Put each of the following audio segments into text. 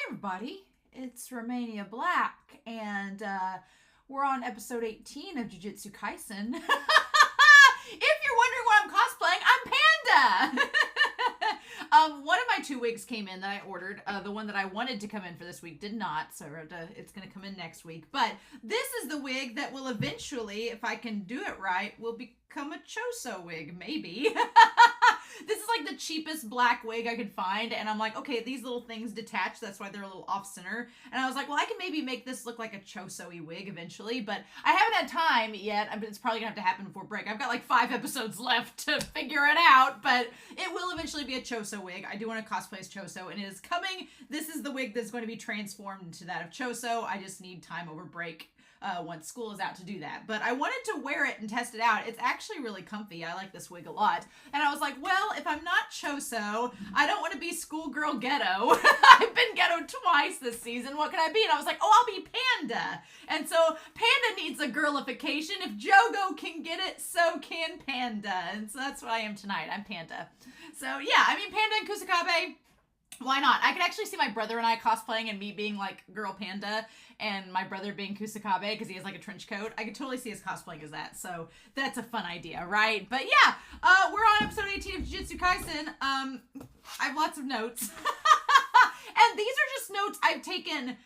everybody, it's Romania Black, and we're on episode 18 of Jujutsu Kaisen. If you're wondering why I'm cosplaying, I'm Panda! One of my two wigs came in that I ordered. The one that I wanted to come in for this week did not, so it's going to come in next week. But this is the wig that will eventually, if I can do it right, will become a Choso wig, maybe. This is like the cheapest black wig I could find, and I'm like, okay, these little things detach, that's why they're a little off-center. And I was like, well, I can maybe make this look like a Choso-y wig eventually, but I haven't had time yet. It's probably gonna have to happen before break. I've got like 5 episodes left to figure it out, but it will eventually be a Choso wig. I do want to cosplay as Choso, and it is coming. This is the wig that's going to be transformed into that of Choso. I just need time over break. Once school is out to do that. But I wanted to wear it and test it out. It's actually really comfy. I like this wig a lot. And I was like, well, if I'm not Choso, I don't want to be schoolgirl ghetto. I've been ghetto twice this season. What can I be? And I was like, oh, I'll be Panda. And so Panda needs a girlification. If Jogo can get it, so can Panda. And so that's what I am tonight. I'm Panda. So yeah, I mean, Panda and Kusakabe, why not? I could actually see my brother and I cosplaying and me being like girl Panda and my brother being Kusakabe because he has like a trench coat. I could totally see us cosplaying as that. So that's a fun idea, right? But yeah, we're on episode 18 of Jujutsu Kaisen. I have lots of notes. And these are just notes I've taken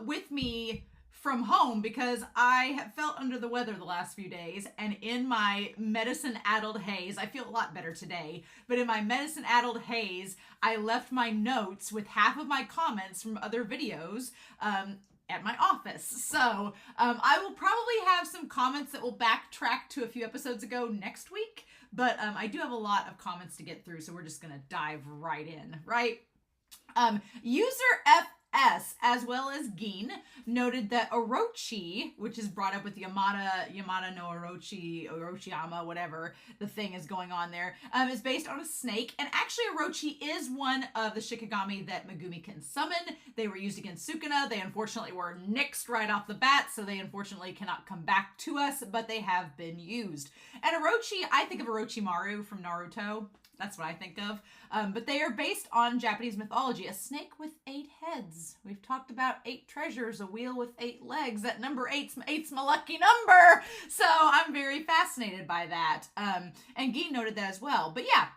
with me from home because I have felt under the weather the last few days, and in my medicine-addled haze, I feel a lot better today, but in my medicine-addled haze, I left my notes with half of my comments from other videos at my office. So I will probably have some comments that will backtrack to a few episodes ago next week, but I do have a lot of comments to get through, so we're just gonna dive right in, right? User FS, as well as Gin, noted that Orochi, which is brought up with Yamada no Orochiyama, whatever the thing is going on there, is based on a snake. And actually, Orochi is one of the Shikigami that Megumi can summon. They were used against Sukuna. They unfortunately were nixed right off the bat, so they unfortunately cannot come back to us, but they have been used. And Orochi, I think of Orochimaru from Naruto. That's what I think of. But they are based on Japanese mythology. A snake with 8 heads. We've talked about 8 treasures, a wheel with 8 legs. That number 8's my lucky number. So I'm very fascinated by that. And Gin noted that as well. But yeah,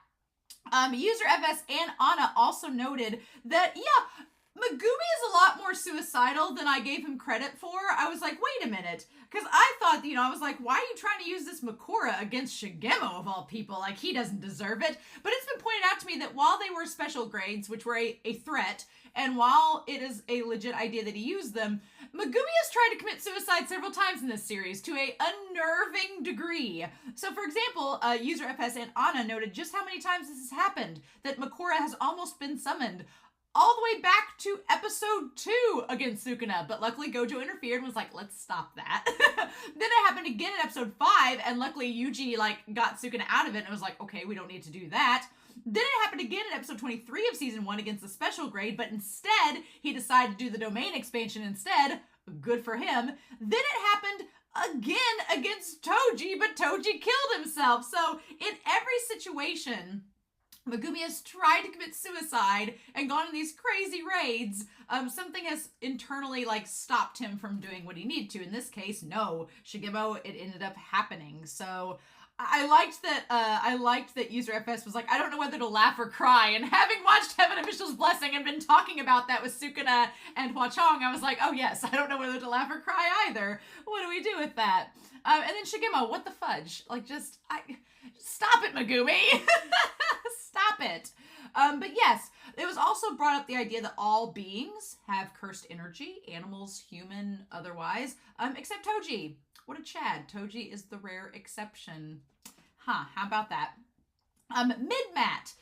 user FS and Anna also noted that, yeah, Megumi is a lot more suicidal than I gave him credit for. I was like, wait a minute. Because I thought, I was like, why are you trying to use this Makura against Shigemo of all people? Like, he doesn't deserve it. But it's been pointed out to me that while they were special grades, which were a threat, and while it is a legit idea that he used them, Megumi has tried to commit suicide several times in this series to a unnerving degree. So, for example, user FS and Anna noted just how many times this has happened, that Makura has almost been summoned all the way back to episode 2 against Sukuna, but luckily Gojo interfered and was like, let's stop that. Then it happened again in episode 5, and luckily Yuuji got Sukuna out of it and was like, okay, we don't need to do that. Then it happened again in episode 23 of season 1 against the special grade, but instead he decided to do the domain expansion instead. Good for him. Then it happened again against Toji, but Toji killed himself. So in every situation, Megumi has tried to commit suicide and gone on these crazy raids. Something has internally stopped him from doing what he needed to. In this case, no, Shigemo, it ended up happening. So I liked that user FS was like, I don't know whether to laugh or cry. And having watched Heaven Official's Blessing and been talking about that with Sukuna and Hwachong, I was like, oh yes, I don't know whether to laugh or cry either. What do we do with that? And then Shigemo, what the fudge? Stop it, Megumi. Stop it. But yes, it was also brought up the idea that all beings have cursed energy, animals, human, otherwise, except Toji. What a Chad. Toji is the rare exception. How about that? Midmat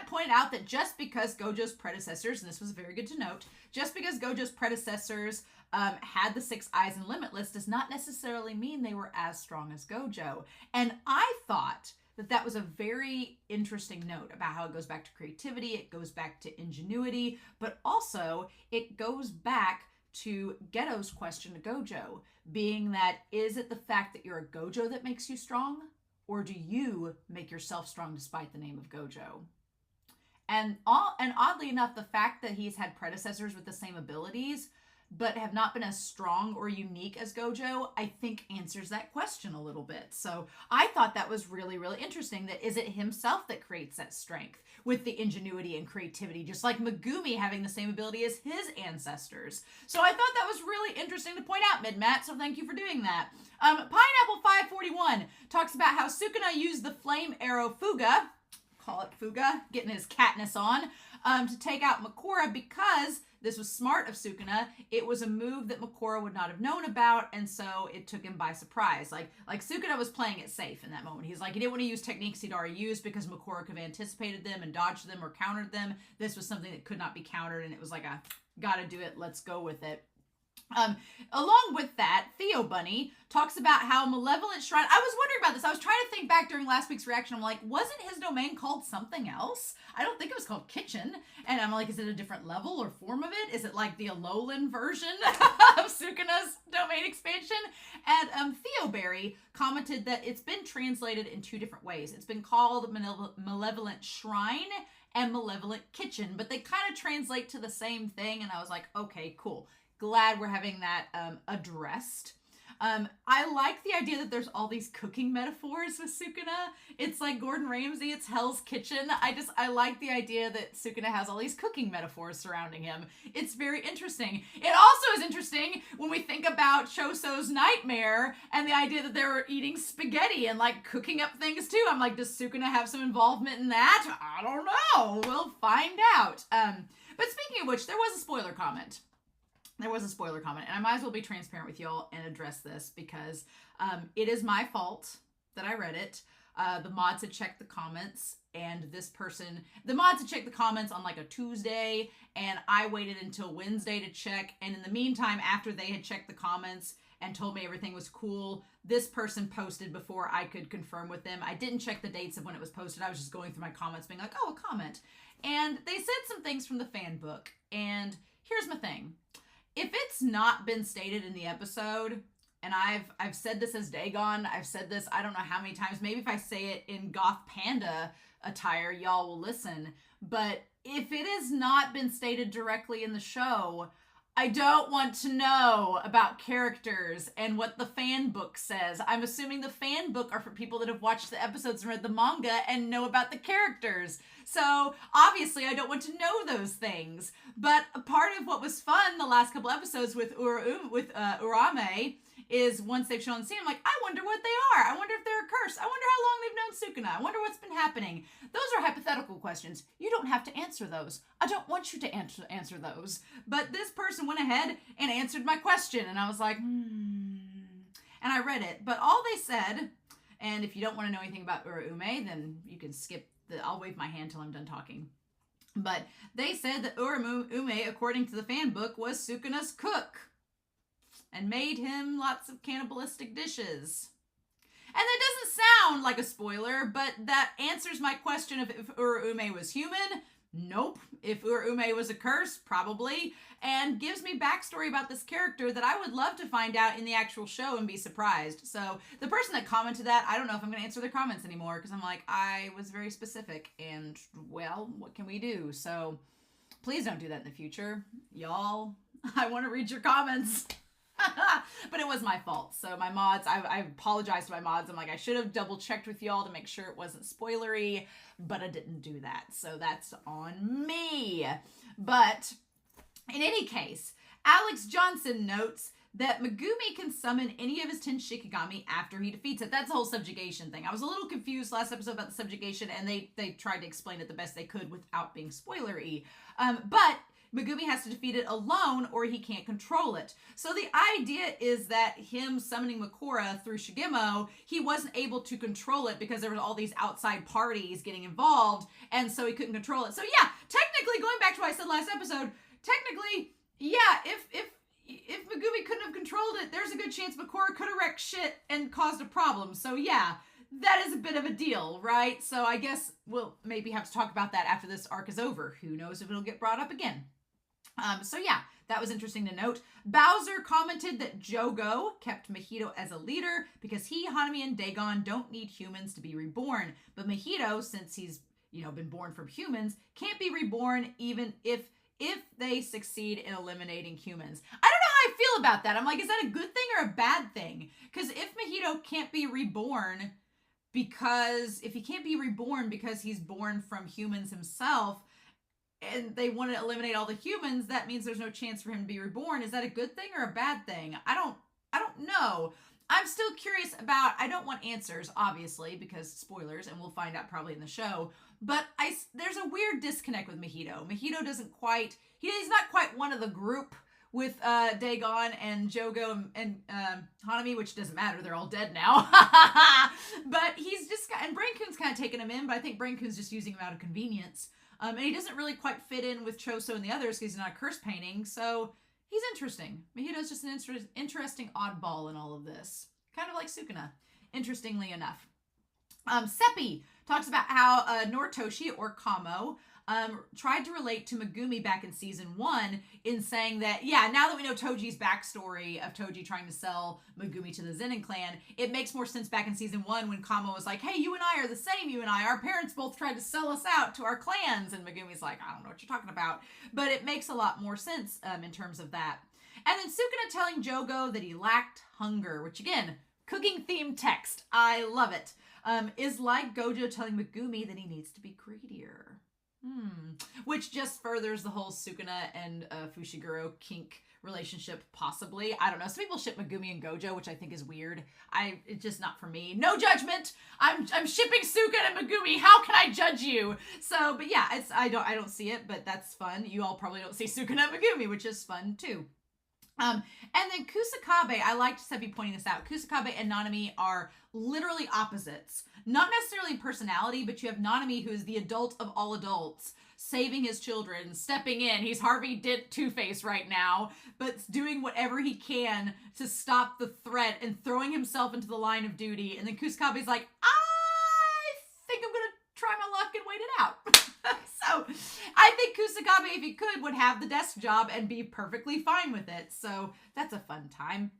pointed out that just because Gojo's predecessors, and this was very good to note, just because Gojo's predecessors had the 6 eyes in Limitless does not necessarily mean they were as strong as Gojo. And I thought that was a very interesting note about how it goes back to creativity, it goes back to ingenuity, but also it goes back to Geto's question to Gojo, being that, is it the fact that you're a Gojo that makes you strong, or do you make yourself strong despite the name of Gojo? And oddly enough, the fact that he's had predecessors with the same abilities but have not been as strong or unique as Gojo, I think answers that question a little bit. So I thought that was really, really interesting. That is it himself that creates that strength with the ingenuity and creativity, just like Megumi having the same ability as his ancestors. So I thought that was really interesting to point out, Midmat, so thank you for doing that. Pineapple 541 talks about how Sukuna used the flame arrow Fuga, call it Fuga, getting his Katniss on, to take out Makora because this was smart of Sukuna. It was a move that Makora would not have known about, and so it took him by surprise. Like Sukuna was playing it safe in that moment. He's like, he didn't want to use techniques he'd already used because Makora could have anticipated them and dodged them or countered them. This was something that could not be countered, and it was like a, gotta do it, let's go with it. Along with that, Theo Bunny talks about how Malevolent Shrine, I was wondering about this. I was trying to think back during last week's reaction. I'm like, wasn't his domain called something else? I don't think it was called Kitchen. And I'm like, is it a different level or form of it? Is it like the Alolan version of Sukuna's domain expansion? And Theo Berry commented that it's been translated in two different ways. It's been called Malevolent Shrine and Malevolent Kitchen, but they kind of translate to the same thing. And I was like, okay, cool. Glad we're having that addressed. I like the idea that there's all these cooking metaphors with Sukuna. It's like Gordon Ramsay, it's Hell's Kitchen. I like the idea that Sukuna has all these cooking metaphors surrounding him. It's very interesting. It also is interesting when we think about Choso's nightmare and the idea that they were eating spaghetti and like cooking up things too. I'm like, does Sukuna have some involvement in that? I don't know. We'll find out. But speaking of which, there was a spoiler comment. There was a spoiler comment, and I might as well be transparent with y'all and address this because it is my fault that I read it. The mods had checked the comments, and the mods had checked the comments on like a Tuesday, and I waited until Wednesday to check, and in the meantime, after they had checked the comments and told me everything was cool, this person posted before I could confirm with them. I didn't check the dates of when it was posted. I was just going through my comments being like, oh, a comment. And they said some things from the fan book, and here's my thing. If it's not been stated in the episode, and I've said this as Dagon, I've said this I don't know how many times, maybe if I say it in Goth Panda attire, y'all will listen, but if it has not been stated directly in the show, I don't want to know about characters and what the fan book says. I'm assuming the fan book are for people that have watched the episodes and read the manga and know about the characters. So obviously I don't want to know those things. But a part of what was fun the last couple episodes with Urame is once they've shown the scene, I'm like, I wonder what they are. I wonder if they're a curse. I wonder how long they've known Sukuna. I wonder what's been happening. Those are hypothetical questions. You don't have to answer those. I don't want you to answer those. But this person went ahead and answered my question. And I was like, And I read it. But all they said, and if you don't want to know anything about Uraume, then you can skip I'll wave my hand till I'm done talking. But they said that Uraume, according to the fan book, was Sukuna's cook and made him lots of cannibalistic dishes. And that doesn't sound like a spoiler, but that answers my question of if Uraume was human. Nope. If Uraume was a curse, probably. And gives me backstory about this character that I would love to find out in the actual show and be surprised. So the person that commented that, I don't know if I'm going to answer their comments anymore because I'm like, I was very specific and, well, what can we do? So please don't do that in the future. Y'all, I want to read your comments. But it was my fault. So my mods, I apologize to my mods. I'm like, I should have double checked with y'all to make sure it wasn't spoilery, but I didn't do that. So that's on me. But in any case, Alex Johnson notes that Megumi can summon any of his 10 Shikigami after he defeats it. That's the whole subjugation thing. I was a little confused last episode about the subjugation, and they tried to explain it the best they could without being spoilery. But Megumi has to defeat it alone or he can't control it. So the idea is that him summoning Makora through Shigemo, he wasn't able to control it because there were all these outside parties getting involved, and so he couldn't control it. So yeah, technically, going back to what I said last episode, technically, yeah, if Megumi couldn't have controlled it, there's a good chance Makora could have wrecked shit and caused a problem. So yeah, that is a bit of a deal, right? So I guess we'll maybe have to talk about that after this arc is over. Who knows if it'll get brought up again. So yeah, that was interesting to note. Bowser commented that Jogo kept Mahito as a leader because he, Hanami, and Dagon don't need humans to be reborn. But Mahito, since he's been born from humans, can't be reborn even if they succeed in eliminating humans. I don't know how I feel about that. I'm like, is that a good thing or a bad thing? Because if Mahito can't be reborn because he's born from humans himself, and they want to eliminate all the humans, that means there's no chance for him to be reborn. Is that a good thing or a bad thing? I don't know. I'm still curious about, I don't want answers, obviously, because spoilers, and we'll find out probably in the show, but there's a weird disconnect with Mahito. Mahito he's not quite one of the group with Dagon and Jogo and Hanami, which doesn't matter, they're all dead now. But he's just, and Brain-kun's kind of taken him in, but I think Brain-kun's just using him out of convenience. And he doesn't really quite fit in with Choso and the others because he's not a curse painting, so he's interesting. Mahito's just an interesting oddball in all of this. Kind of like Sukuna, interestingly enough. Seppi talks about how Noritoshi, or Kamo, tried to relate to Megumi back in season 1 in saying that, yeah, now that we know Toji's backstory of Toji trying to sell Megumi to the Zenin clan, it makes more sense back in season 1 when Kamo was like, hey, you and I are the same, you and I. Our parents both tried to sell us out to our clans. And Megumi's like, I don't know what you're talking about. But it makes a lot more sense in terms of that. And then Sukuna telling Jogo that he lacked hunger, which again, cooking themed text. I love it. Is like Gojo telling Megumi that he needs to be greedier. Which just furthers the whole Sukuna and Fushiguro kink relationship, possibly. I don't know. Some people ship Megumi and Gojo, which I think is weird. It's just not for me. No judgment. I'm shipping Sukuna and Megumi. How can I judge you? So, but yeah, I don't see it, but that's fun. You all probably don't see Sukuna and Megumi, which is fun too. And then Kusakabe, I liked Seppi pointing this out. Kusakabe and Nanami are literally opposites. Not necessarily in personality, but you have Nanami, who is the adult of all adults, saving his children, stepping in. He's Harvey Dent Two-Face right now, but doing whatever he can to stop the threat and throwing himself into the line of duty. And then Kusakabe's like, I think I'm going to try my luck and wait it out. So I think Kusakabe, if he could, would have the desk job and be perfectly fine with it. So that's a fun time.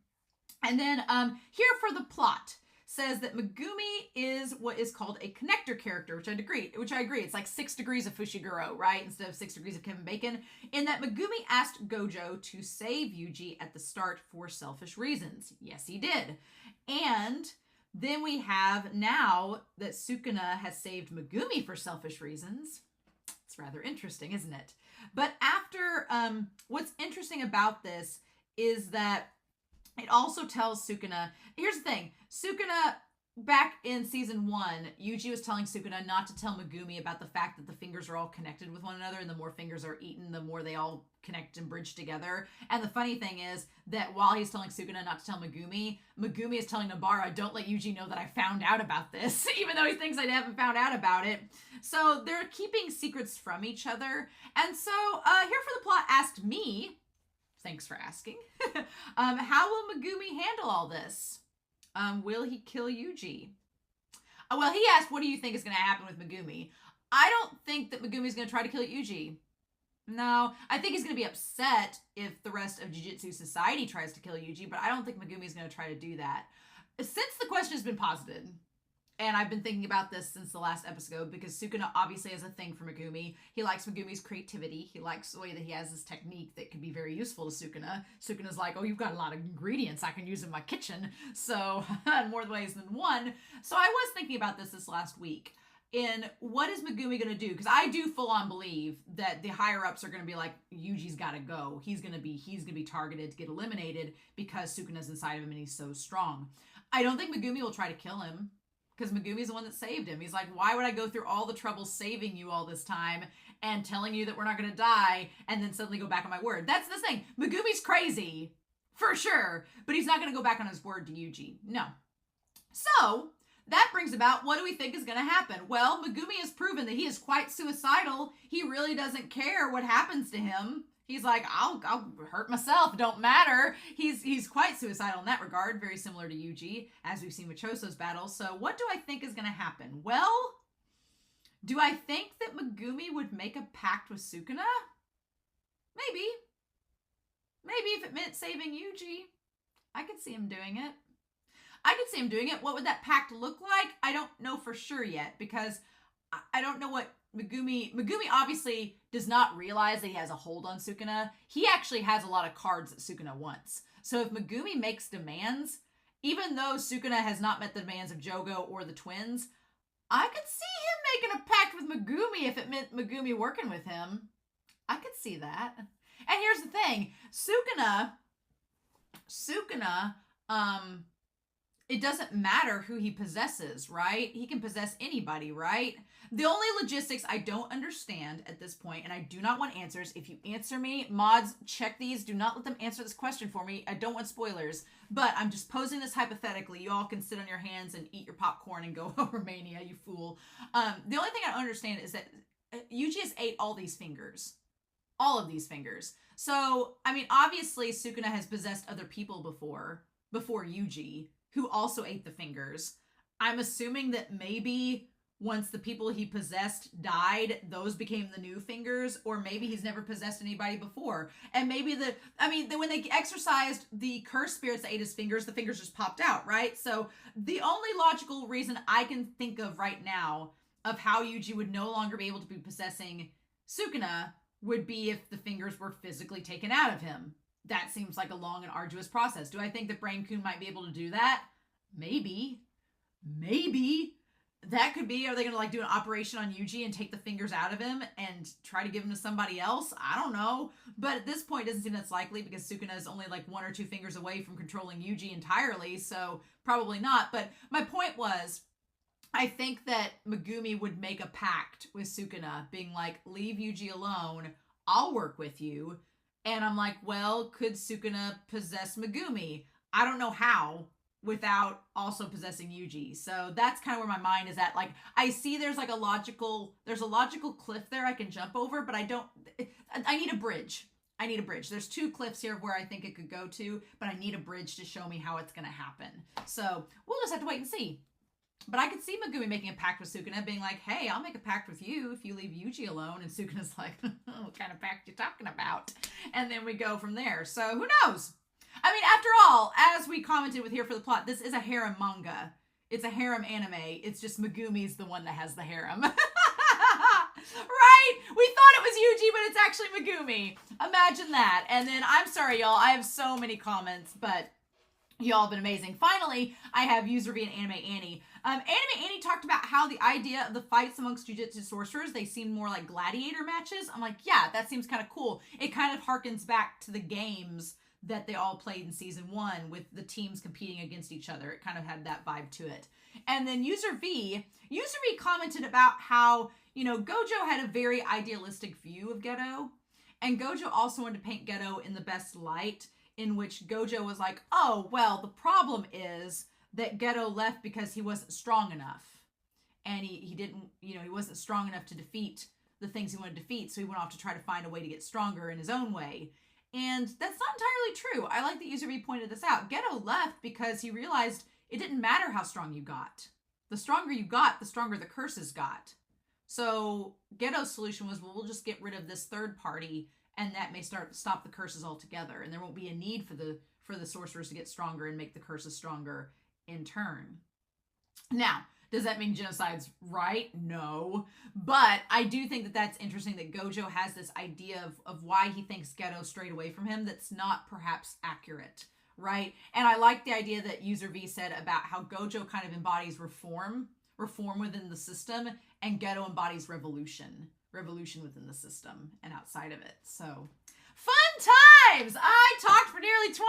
And then here for the plot says that Megumi is what is called a connector character, which I agree. It's like 6 degrees of Fushiguro, right? Instead of 6 degrees of Kevin Bacon. In that Megumi asked Gojo to save Yuuji at the start for selfish reasons. Yes, he did. And then we have now that Sukuna has saved Megumi for selfish reasons. It's rather interesting, isn't it? But after, what's interesting about this is that it also tells Sukuna, here's the thing, Sukuna, back in season 1, Yuuji was telling Sukuna not to tell Megumi about the fact that the fingers are all connected with one another, and the more fingers are eaten, the more they all connect and bridge together. And the funny thing is that while he's telling Sukuna not to tell Megumi, Megumi is telling Nobara, don't let Yuuji know that I found out about this, even though he thinks I haven't found out about it. So they're keeping secrets from each other. And so here for the plot asked me, thanks for asking, how will Megumi handle all this? Will he kill Yuuji? Well, he asked, what do you think is going to happen with Megumi? I don't think that Megumi's going to try to kill Yuuji. No, I think he's going to be upset if the rest of Jujutsu Society tries to kill Yuuji, but I don't think Megumi's going to try to do that. Since the question has been posited, and I've been thinking about this since the last episode, because Sukuna obviously has a thing for Megumi. He likes Megumi's creativity. He likes the way that he has this technique that could be very useful to Sukuna. Sukuna's like, oh, you've got a lot of ingredients I can use in my kitchen. So, in more ways than one. So I was thinking about this last week. In what is Megumi going to do? Because I do full on believe that the higher ups are going to be like, Yuji's got to go. He's going to be targeted to get eliminated because Sukuna's inside of him and he's so strong. I don't think Megumi will try to kill him because Megumi's the one that saved him. He's like, why would I go through all the trouble saving you all this time and telling you that we're not going to die and then suddenly go back on my word? That's the thing. Megumi's crazy for sure, but he's not going to go back on his word to Yuji. No. So that brings about, what do we think is going to happen? Well, Megumi has proven that he is quite suicidal. He really doesn't care what happens to him. He's like, I'll hurt myself. Don't matter. He's quite suicidal in that regard. Very similar to Yuuji, as we've seen with Choso's battle. So what do I think is going to happen? Well, do I think that Megumi would make a pact with Sukuna? Maybe. Maybe if it meant saving Yuuji. I could see him doing it. What would that pact look like? I don't know for sure yet, because I don't know what Megumi obviously does not realize that he has a hold on Sukuna. He actually has a lot of cards that Sukuna wants. So if Megumi makes demands, even though Sukuna has not met the demands of Jogo or the twins, I could see him making a pact with Megumi if it meant Megumi working with him. I could see that. And here's the thing. Sukuna, it doesn't matter who he possesses, right? He can possess anybody, right? The only logistics I don't understand at this point, and I do not want answers. If you answer me, mods, check these. Do not let them answer this question for me. I don't want spoilers. But I'm just posing this hypothetically. You all can sit on your hands and eat your popcorn and go, oh, Romania, you fool. The only thing I don't understand is that Yuuji has ate all these fingers. All of these fingers. So, I mean, obviously, Sukuna has possessed other people before Yuuji, who also ate the fingers. I'm assuming that maybe once the people he possessed died, those became the new fingers, or maybe he's never possessed anybody before. And maybe when they exorcised the cursed spirits that ate his fingers, the fingers just popped out, right? So the only logical reason I can think of right now of how Yuuji would no longer be able to be possessing Sukuna would be if the fingers were physically taken out of him. That seems like a long and arduous process. Do I think that Brain-kun might be able to do that? Maybe. That could be. Are they going to like do an operation on Yuuji and take the fingers out of him and try to give them to somebody else? I don't know. But at this point, it doesn't seem that's likely because Sukuna is only like 1 or 2 fingers away from controlling Yuuji entirely. So probably not. But my point was, I think that Megumi would make a pact with Sukuna being like, leave Yuuji alone. I'll work with you. And I'm like, well, could Sukuna possess Megumi? I don't know how without also possessing Yuuji. So that's kind of where my mind is at. Like, I see there's a logical cliff there I can jump over, but I need a bridge. There's 2 cliffs here where I think it could go to, but I need a bridge to show me how it's going to happen. So we'll just have to wait and see. But I could see Megumi making a pact with Sukuna, being like, hey, I'll make a pact with you if you leave Yuuji alone. And Sukuna's like, what kind of pact you talking about? And then we go from there. So who knows? I mean, after all, as we commented with Here for the Plot, this is a harem manga. It's a harem anime. It's just Megumi's the one that has the harem. Right? We thought it was Yuuji, but it's actually Megumi. Imagine that. And then, I'm sorry, y'all. I have so many comments, but y'all have been amazing. Finally, I have User V and Anime Annie. Anime Annie talked about how the idea of the fights amongst Jujutsu sorcerers, they seem more like gladiator matches. I'm like, yeah, that seems kind of cool. It kind of harkens back to the games that they all played in season 1 with the teams competing against each other. It kind of had that vibe to it. And then User V commented about how, Gojo had a very idealistic view of Geto. And Gojo also wanted to paint Geto in the best light, in which Gojo was like, oh, well, the problem is that Geto left because he wasn't strong enough. And he didn't, he wasn't strong enough to defeat the things he wanted to defeat, so he went off to try to find a way to get stronger in his own way. And that's not entirely true. I like that User V pointed this out. Geto left because he realized it didn't matter how strong you got. The stronger you got, the stronger the curses got. So Geto's solution was, well, we'll just get rid of this third party, and that may stop the curses altogether, and there won't be a need for the sorcerers to get stronger and make the curses stronger in turn. Now, does that mean genocide's right? No. But I do think that that's interesting that Gojo has this idea of why he thinks Geto strayed away from him that's not perhaps accurate, right? And I like the idea that User V said about how Gojo kind of embodies reform within the system, and Geto embodies revolution within the system and outside of it. So, fun times! I talked for nearly 20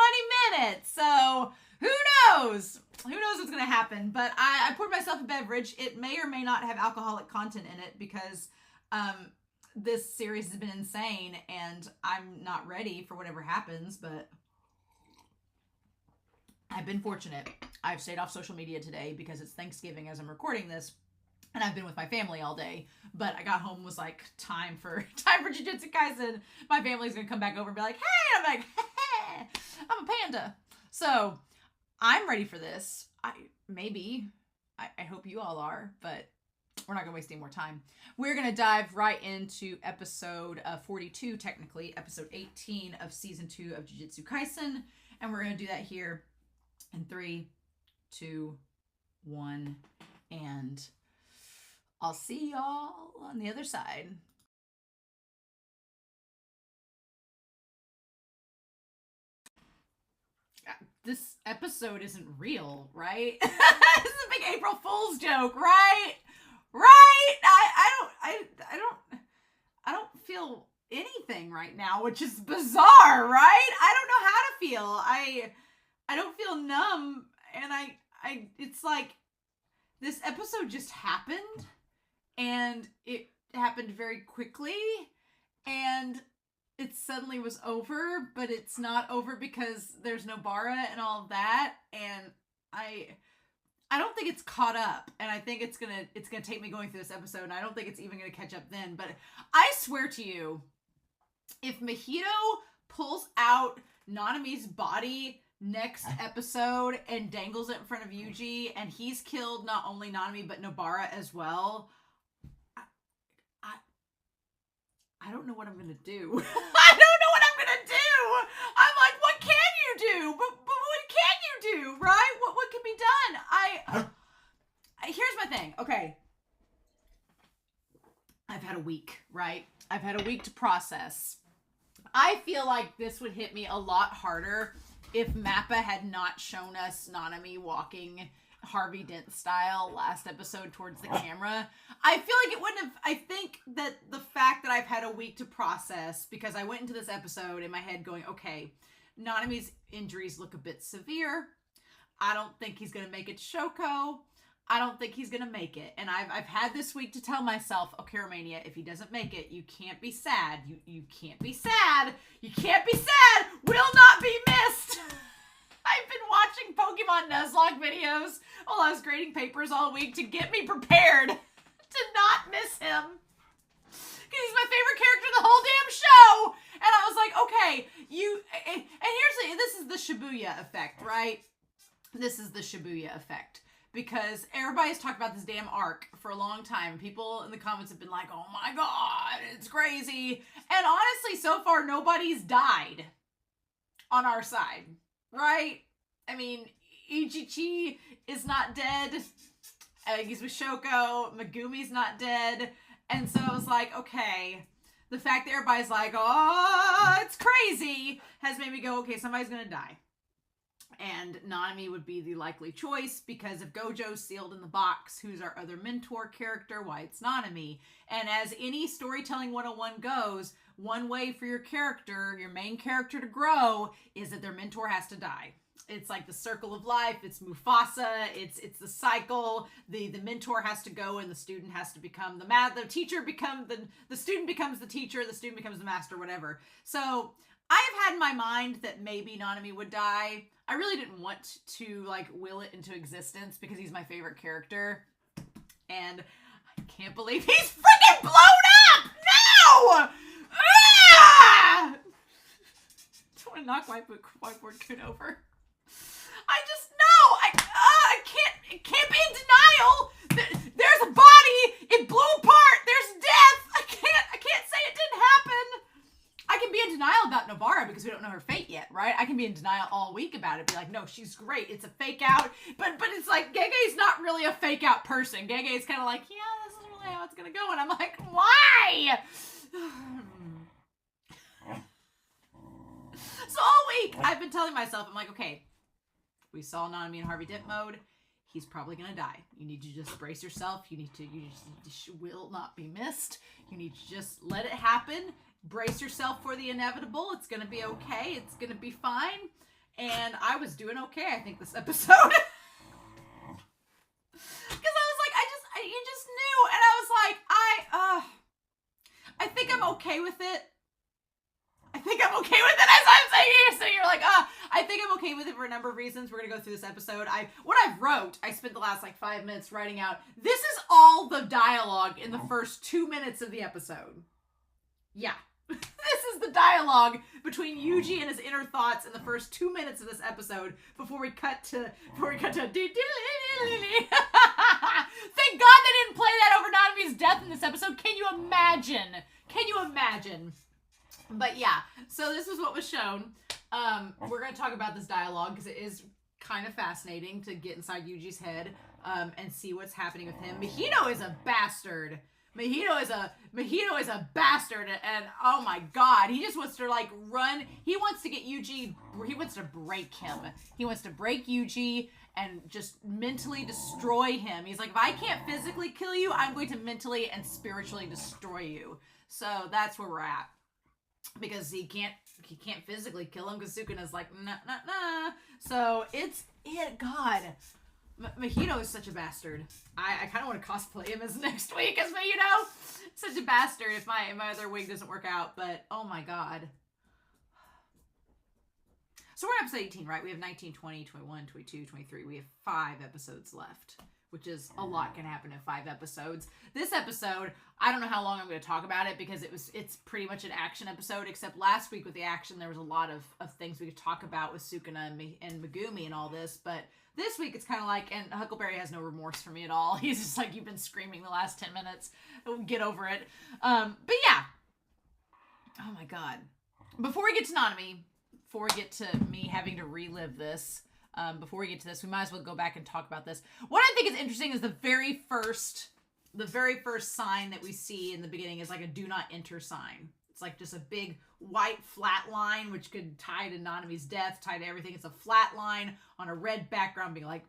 minutes, so who knows? Who knows what's going to happen? But I poured myself a beverage. It may or may not have alcoholic content in it because this series has been insane and I'm not ready for whatever happens, but I've been fortunate. I've stayed off social media today because it's Thanksgiving as I'm recording this, and I've been with my family all day. But I got home and was like, time for Jujutsu Kaisen. My family's gonna come back over and be like, hey, I'm like, hey, I'm a panda. So I'm ready for this. I hope you all are, but we're not gonna waste any more time. We're gonna dive right into episode 42, technically episode 18 of season 2 of Jujutsu Kaisen, and we're gonna do that here in 3, 2, 1, and I'll see y'all on the other side. This episode isn't real, right? This is a big April Fool's joke, right? Right? I don't feel anything right now, which is bizarre, right? I don't know how to feel. I don't feel numb, and it's like this episode just happened, and it happened very quickly, and it suddenly was over, but it's not over because there's no Bara and all of that, and I don't think it's caught up, and I think it's gonna take me going through this episode, and I don't think it's even gonna catch up then. But I swear to you, if Mahito pulls out Nanami's body next episode and dangles it in front of Yuuji, and he's killed not only Nanami but Nobara as well, I don't know what I'm gonna do. I don't know what I'm gonna do. I'm like, what can you do? But what can you do, right? What can be done? Here's my thing. Okay. I've had a week, right? I've had a week to process. I feel like this would hit me a lot harder if Mappa had not shown us Nanami walking Harvey Dent style last episode towards the camera. I feel like it wouldn't have. I think that the fact that I've had a week to process, because I went into this episode in my head going, okay, Nanami's injuries look a bit severe. I don't think he's going to make it to Shoko. I don't think he's going to make it. And I've had this week to tell myself, okay, Romania, if he doesn't make it, you can't be sad. You can't be sad. You can't be sad. Will not be missed. I've been watching Pokemon Nuzlocke videos while I was grading papers all week to get me prepared to not miss him. Because he's my favorite character in the whole damn show. And I was like, okay, and this is the Shibuya effect, right? This is the Shibuya effect. Because everybody's talked about this damn arc for a long time. People in the comments have been like, oh my god, it's crazy. And honestly, so far, nobody's died on our side. Right? I mean, Ichichi is not dead. He's with Shoko. Megumi's not dead. And so I was like, okay. The fact that everybody's like, oh, it's crazy, has made me go, okay, somebody's gonna die. And Nanami would be the likely choice, because if Gojo's sealed in the box, who's our other mentor character? Why, it's Nanami. And as any storytelling 101 goes, one way for your character, your main character, to grow is that their mentor has to die. It's like the circle of life. It's Mufasa. It's the cycle. The mentor has to go, and the student has to become the teacher becomes the student becomes the teacher, the student becomes the master, whatever. So I've had in my mind that maybe Nanami would die. I really didn't want to like will it into existence because he's my favorite character. And I can't believe he's freaking blown up! No! Ah! I want to knock whiteboard Kun over. I just know I can't be in denial. There's a body. It blew apart. There's death. I can't say it didn't happen. I can be in denial about Nobara because we don't know her fate yet, right? I can be in denial all week about it. Be like, no, she's great. It's a fake out. But it's like, Gege's not really a fake out person. Gege is kind of like, yeah, this is really how it's going to go. And I'm like, why? So all week, I've been telling myself, I'm like, okay, we saw Nanami in Harvey Dent mode. He's probably going to die. You need to just brace yourself. You just will not be missed. You need to just let it happen. Brace yourself for the inevitable. It's going to be okay. It's going to be fine. And I was doing okay, I think, this episode. Because I was like, you just knew. And I was like, I think I'm okay with it. I think I'm okay with it, as I'm saying here. So you're like, I think I'm okay with it for a number of reasons. We're going to go through this episode. What I've wrote, I spent the last like 5 minutes writing out. This is all the dialogue in the first 2 minutes of the episode. Yeah. This is the dialogue between Yuuji and his inner thoughts in the first 2 minutes of this episode before we cut to Thank God they didn't play that over Nanami's death in this episode. Can you imagine? Can you imagine? But yeah, so this is what was shown. We're going to talk about this dialogue because it is kind of fascinating to get inside Yuji's head. and see what's happening with him. Mahito is a bastard. Mahito is a bastard, and oh my god, he just wants to like run. He wants to get Yuuji. He wants to break him. He wants to break Yuuji and just mentally destroy him. He's like, if I can't physically kill you, I'm going to mentally and spiritually destroy you. So that's where we're at, because he can't physically kill him because Sukuna's like, nah. So God. Mahito is such a bastard. I kind of want to cosplay him as next week as Mahito. Such a bastard if my other wig doesn't work out, but oh my god. So we're on episode 18, right? We have 19, 20, 21, 22, 23. We have 5 episodes left, which is a lot can happen in 5 episodes. This episode, I don't know how long I'm going to talk about it because it's pretty much an action episode, except last week with the action, there was a lot of things we could talk about with Sukuna and Megumi and all this, but this week it's kind of like, and Huckleberry has no remorse for me at all. He's just like, you've been screaming the last 10 minutes. Get over it. But yeah. Oh my god. Before we get to Nanami, before we get to me having to relive this, before we get to this, we might as well go back and talk about this. What I think is interesting is the very first sign that we see in the beginning is like a do not enter sign. It's like just a big white flat line, which could tie to Nanami's death, tie to everything. It's a flat line on a red background being like,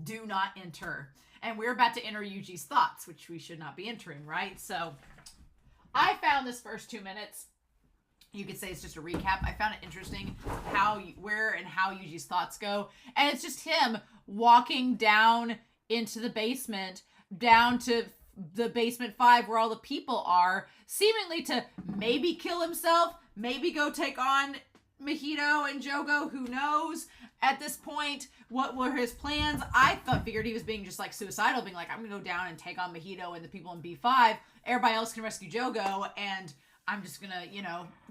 do not enter. And we're about to enter Yuji's thoughts, which we should not be entering, right? So I found this first 2 minutes, you could say it's just a recap. I found it interesting where and how Yuji's thoughts go. And it's just him walking down into the basement, down to the basement 5 where all the people are, seemingly to maybe kill himself, maybe go take on Mahito and Jogo, who knows at this point what were his plans. I figured he was being just like suicidal, being like, I'm gonna go down and take on Mahito and the people in B5, everybody else can rescue Jogo, and I'm just gonna,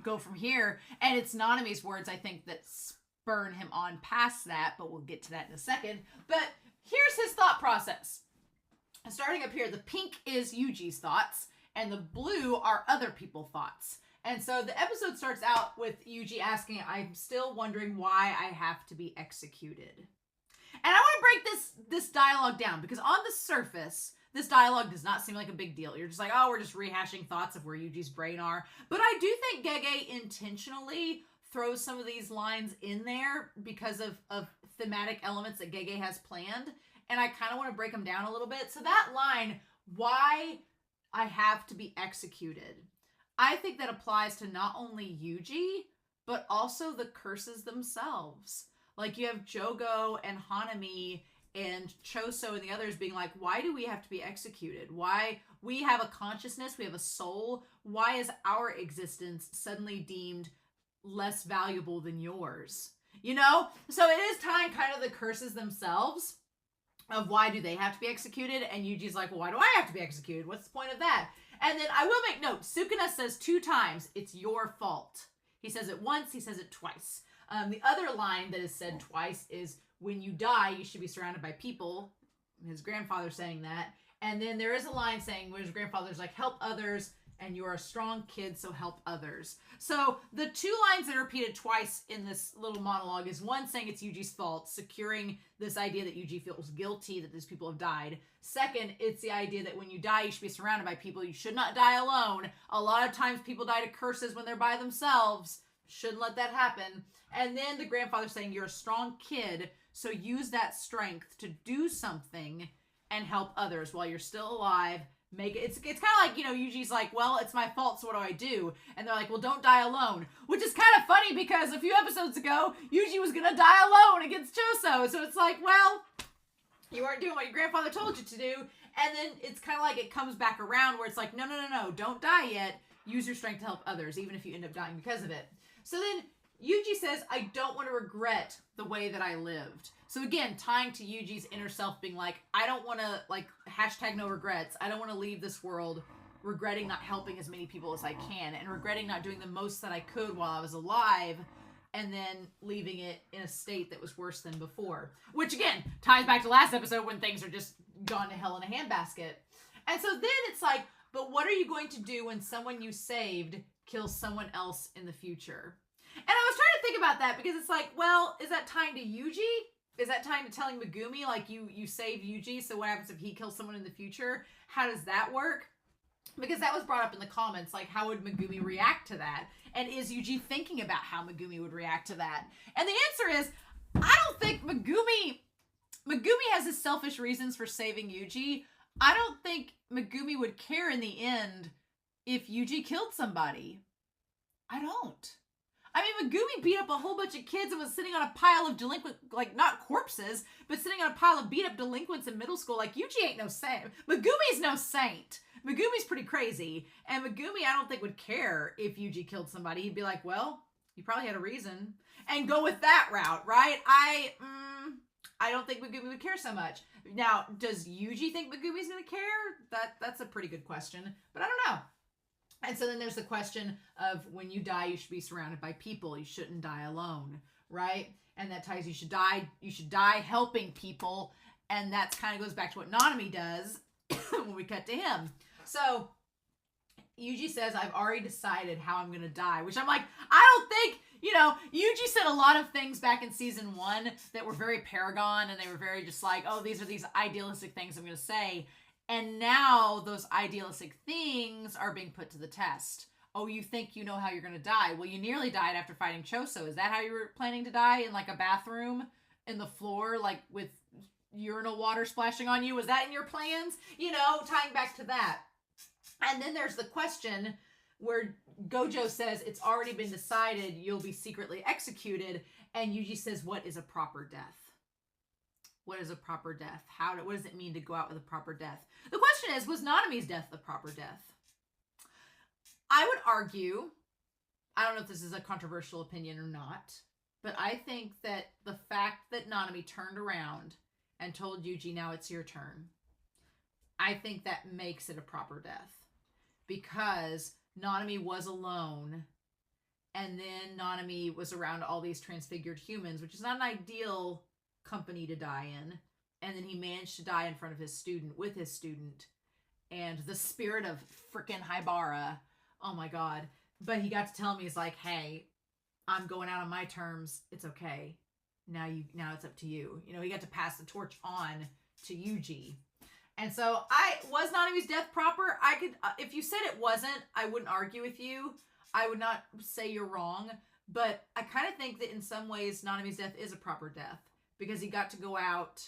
go from here. And it's Nanami's words, I think, that spurn him on past that, but we'll get to that in a second. But here's his thought process. Starting up here, the pink is Yuji's thoughts, and the blue are other people's thoughts. And so the episode starts out with Yuuji asking, I'm still wondering why I have to be executed. And I want to break this dialogue down, because on the surface, this dialogue does not seem like a big deal. You're just like, oh, we're just rehashing thoughts of where Yuji's brain are. But I do think Gege intentionally throws some of these lines in there because of thematic elements that Gege has planned. And I kind of want to break them down a little bit. So that line, why I have to be executed, I think that applies to not only Yuuji, but also the curses themselves. Like you have Jogo and Hanami and Choso and the others being like, why do we have to be executed? Why? We have a consciousness, we have a soul. Why is our existence suddenly deemed less valuable than yours? So it is tying kind of the curses themselves of why do they have to be executed, and Yuji's like, well, why do I have to be executed? What's the point of that? And then I will make note, Sukuna says 2 times, it's your fault. He says it once, he says it twice. The other line that is said twice is, when you die, you should be surrounded by people. His grandfather saying that. And then there is a line saying, where his grandfather's like, help others, and you're a strong kid, so help others. So the 2 lines that are repeated twice in this little monologue is one saying it's Yuji's fault, securing this idea that Yuji feels guilty that these people have died. Second, it's the idea that when you die, you should be surrounded by people. You should not die alone. A lot of times people die to curses when they're by themselves. Shouldn't let that happen. And then the grandfather saying you're a strong kid, so use that strength to do something and help others while you're still alive. Make it. It's kind of like, Yuji's like, well, it's my fault, so what do I do? And they're like, well, don't die alone. Which is kind of funny because a few episodes ago, Yuji was going to die alone against Choso. So it's like, well, you weren't doing what your grandfather told you to do. And then it's kind of like it comes back around where it's like, no, don't die yet. Use your strength to help others, even if you end up dying because of it. So then Yuuji says, I don't want to regret the way that I lived. So again, tying to Yuji's inner self being like, I don't want to, hashtag no regrets. I don't want to leave this world regretting not helping as many people as I can and regretting not doing the most that I could while I was alive and then leaving it in a state that was worse than before. Which again, ties back to last episode when things are just gone to hell in a handbasket. And so then it's like, but what are you going to do when someone you saved kills someone else in the future? And I was trying to think about that because it's like, well, is that tying to Yuji? Is that tying to telling Megumi, like, you saved Yuuji, so what happens if he kills someone in the future? How does that work? Because that was brought up in the comments, like, how would Megumi react to that? And is Yuuji thinking about how Megumi would react to that? And the answer is, I don't think Megumi has his selfish reasons for saving Yuuji. I don't think Megumi would care in the end if Yuuji killed somebody. I don't. I mean, Megumi beat up a whole bunch of kids and was sitting on a pile of delinquent, like, not corpses, but sitting on a pile of beat up delinquents in middle school. Like, Yuuji ain't no saint. Megumi's no saint. Megumi's pretty crazy. And Megumi, I don't think, would care if Yuuji killed somebody. He'd be like, well, you probably had a reason. And go with that route, right? I don't think Megumi would care so much. Now, does Yuuji think Megumi's going to care? That's a pretty good question. But I don't know. And so then there's the question of when you die, you should be surrounded by people. You shouldn't die alone, right? And that ties you should die helping people. And that kind of goes back to what Nanami does when we cut to him. So Yuuji says, I've already decided how I'm going to die, which I'm like, I don't think, Yuuji said a lot of things back in season 1 that were very Paragon, and they were very just like, oh, these are these idealistic things I'm going to say. And now those idealistic things are being put to the test. Oh, you think you know how you're going to die. Well, you nearly died after fighting Choso. Is that how you were planning to die? In like a bathroom in the floor, like with urinal water splashing on you? Was that in your plans? Tying back to that. And then there's the question where Gojo says it's already been decided you'll be secretly executed. And Yuuji says, what is a proper death? What is a proper death? What does it mean to go out with a proper death? The question is, was Nanami's death the proper death? I would argue, I don't know if this is a controversial opinion or not, but I think that the fact that Nanami turned around and told Yuuji, now it's your turn, I think that makes it a proper death. Because Nanami was alone, and then Nanami was around all these transfigured humans, which is not an ideal company to die in. And then he managed to die in front of his student, with his student, and the spirit of frickin' Haibara, oh my god. But he got to tell me, he's like, hey, I'm going out on my terms, it's okay, now it's up to you. He got to pass the torch on to Yuuji. And so was Nanami's death proper? I could, if you said it wasn't, I wouldn't argue with you. I would not say you're wrong, but I kind of think that in some ways Nanami's death is a proper death. Because he got to go out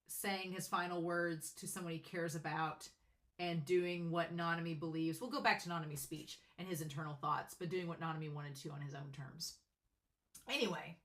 saying his final words to someone he cares about and doing what Nanami believes. We'll go back to Nanami's speech and his internal thoughts, but doing what Nanami wanted to on his own terms. Anyway,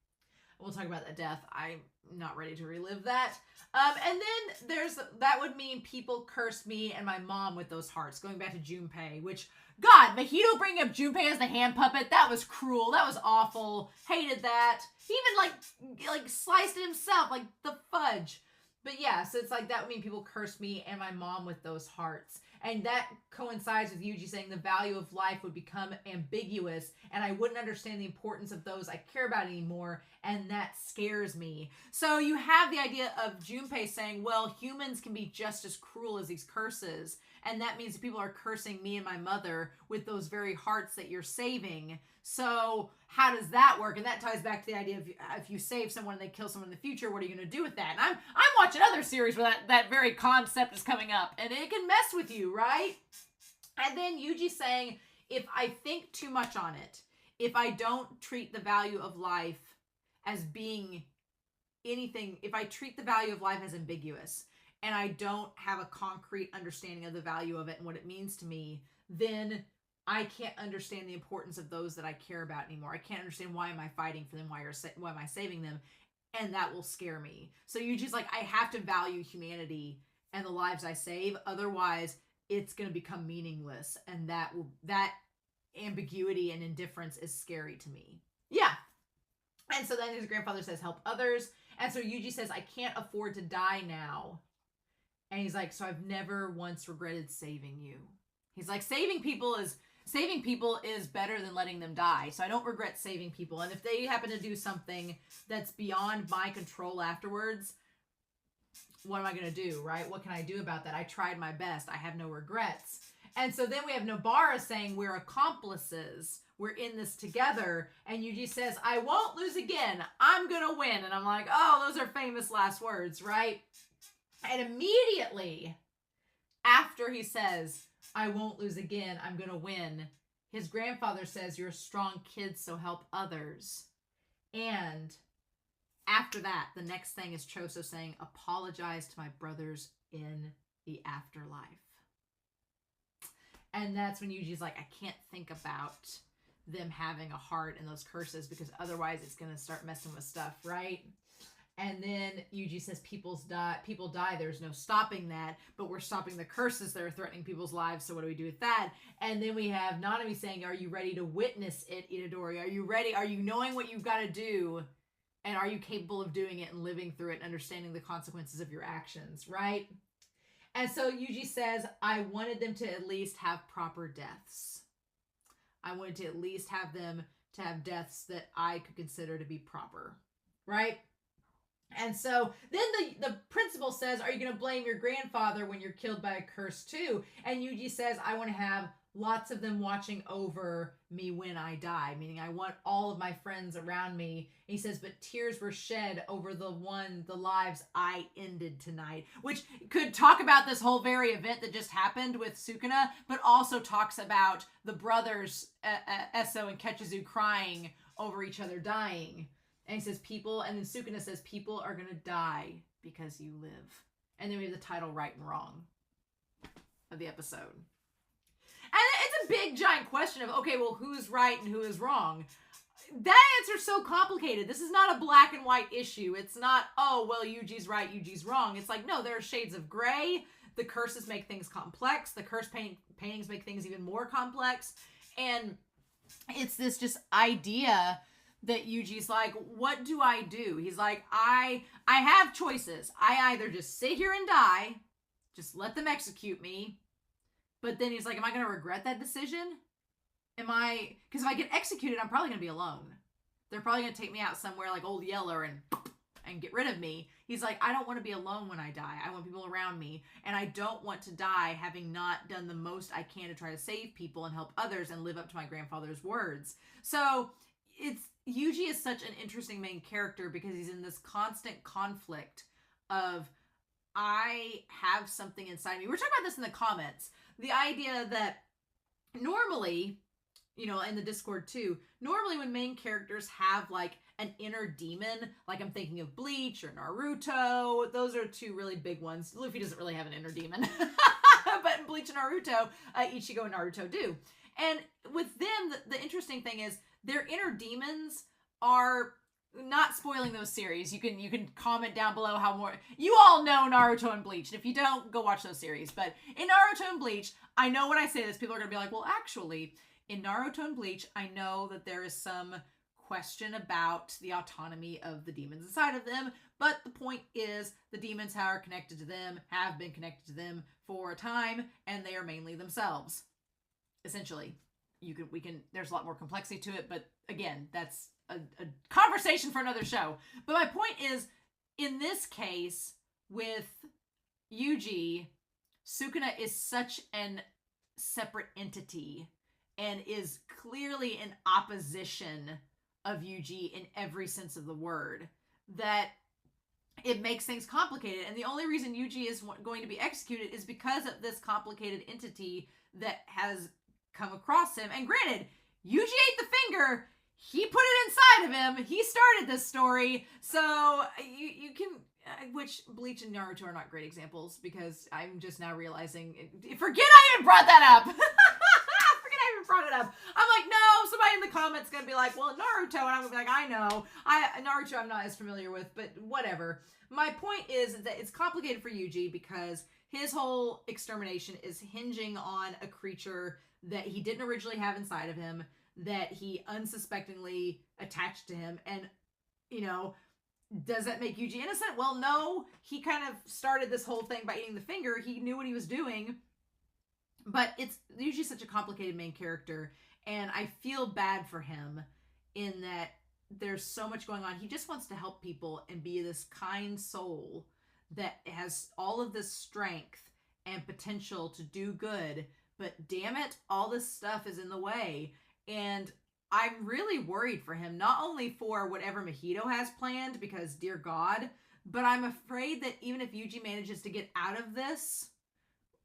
we'll talk about that death. I'm not ready to relive that. And then that would mean people cursed me and my mom with those hearts. Going back to Junpei, which, God, Mahito bringing up Junpei as the hand puppet, that was cruel. That was awful. Hated that. He even, like sliced it himself, like the fudge. But yeah, so it's like that would mean people cursed me and my mom with those hearts. And that coincides with Yuuji saying the value of life would become ambiguous and I wouldn't understand the importance of those I care about anymore, and that scares me. So you have the idea of Junpei saying, well, humans can be just as cruel as these curses, and that means that people are cursing me and my mother with those very hearts that you're saving. So how does that work? And that ties back to the idea of if you save someone and they kill someone in the future, what are you going to do with that? And I'm watching other series where that very concept is coming up, and it can mess with you, right? And then Yuuji saying, if I think too much on it, if I don't treat the value of life as being anything, if I treat the value of life as ambiguous, and I don't have a concrete understanding of the value of it and what it means to me, then I can't understand the importance of those that I care about anymore. I can't understand why am I fighting for them, why am I saving them, and that will scare me. So Yuuji's like, I have to value humanity and the lives I save, otherwise it's going to become meaningless, and that ambiguity and indifference is scary to me. Yeah. And so then his grandfather says, help others. And so Yuuji says, I can't afford to die now. And he's like, so I've never once regretted saving you. He's like, saving people is better than letting them die. So I don't regret saving people. And if they happen to do something that's beyond my control afterwards, what am I going to do, right? What can I do about that? I tried my best. I have no regrets. And so then we have Nobara saying we're accomplices. we're in this together. And Yuuji says, I won't lose again. I'm going to win. And I'm like, oh, those are famous last words, right? And immediately after he says, I won't lose again, I'm going to win, his grandfather says, you're a strong kid, so help others. And after that, the next thing is Choso saying, apologize to my brothers in the afterlife. And that's when Yuuji's like, I can't think about them having a heart and those curses because otherwise it's going to start messing with stuff, right? And then Yuuji says people die, there's no stopping that, but we're stopping the curses that are threatening people's lives, so what do we do with that? And then we have Nanami saying, are you ready to witness it, Itadori? Are you ready? Are you knowing what you've got to do? And are you capable of doing it and living through it and understanding the consequences of your actions, right? And so Yuuji says, I wanted them to at least have proper deaths. I wanted to at least have them to have deaths that I could consider to be proper, right? And so then the principal says, are you going to blame your grandfather when you're killed by a curse too? And Yuuji says, I want to have lots of them watching over me when I die, meaning I want all of my friends around me. And he says, but tears were shed over the lives I ended tonight, which could talk about this whole very event that just happened with Sukuna, but also talks about the brothers, Eso and Ketchizu, crying over each other dying. And he says people, and then Sukuna says people are going to die because you live. And then we have the title Right and Wrong of the episode. And it's a big giant question of, okay, well, who's right and who is wrong? That answer's so complicated. This is not a black and white issue. It's not, oh, well, Yuuji's right, Yuuji's wrong. It's like, no, there are shades of gray. The curses make things complex. The curse paintings make things even more complex. And it's this just idea that Yuuji's like, what do I do? He's like, I have choices. I either just sit here and die, just let them execute me. But then he's like, am I going to regret that decision? Because if I get executed, I'm probably going to be alone. They're probably going to take me out somewhere like Old Yeller and get rid of me. He's like, I don't want to be alone when I die. I want people around me. And I don't want to die having not done the most I can to try to save people and help others and live up to my grandfather's words. So Yuuji is such an interesting main character because he's in this constant conflict of, I have something inside me. We're talking about this in the comments. The idea that normally, in the Discord too, normally when main characters have like an inner demon, like I'm thinking of Bleach or Naruto, those are two really big ones. Luffy doesn't really have an inner demon, but Bleach and Naruto, Ichigo and Naruto do. And with them, the interesting thing is their inner demons are not spoiling those series. You can comment down below how more you all know Naruto and Bleach. And if you don't, go watch those series. But in Naruto and Bleach, I know when I say this, people are gonna be like, well, actually, in Naruto and Bleach, I know that there is some question about the autonomy of the demons inside of them. But the point is, the demons are connected to them, have been connected to them for a time, and they are mainly themselves. Essentially, there's a lot more complexity to it, but again, that's a conversation for another show. But my point is, in this case, with Yuuji, Sukuna is such an separate entity and is clearly in opposition of Yuuji in every sense of the word, that it makes things complicated. And the only reason Yuuji is going to be executed is because of this complicated entity that has come across him. And granted, Yuuji ate the finger. He put it inside of him. He started this story. So you can, which Bleach and Naruto are not great examples, because I'm just now realizing, forget I even brought that up. Forget I even brought it up. I'm like, no, somebody in the comments going to be like, well, Naruto. And I'm going to be like, I know. Naruto I'm not as familiar with, but whatever. My point is that it's complicated for Yuuji because his whole extermination is hinging on a creature that he didn't originally have inside of him, that he unsuspectingly attached to him. And, does that make Yuuji innocent? Well, no. He kind of started this whole thing by eating the finger. He knew what he was doing. But it's Yuuji's such a complicated main character, and I feel bad for him in that there's so much going on. He just wants to help people and be this kind soul that has all of this strength and potential to do good, but damn it, all this stuff is in the way. And I'm really worried for him, not only for whatever Mahito has planned, because dear God, but I'm afraid that even if Yuuji manages to get out of this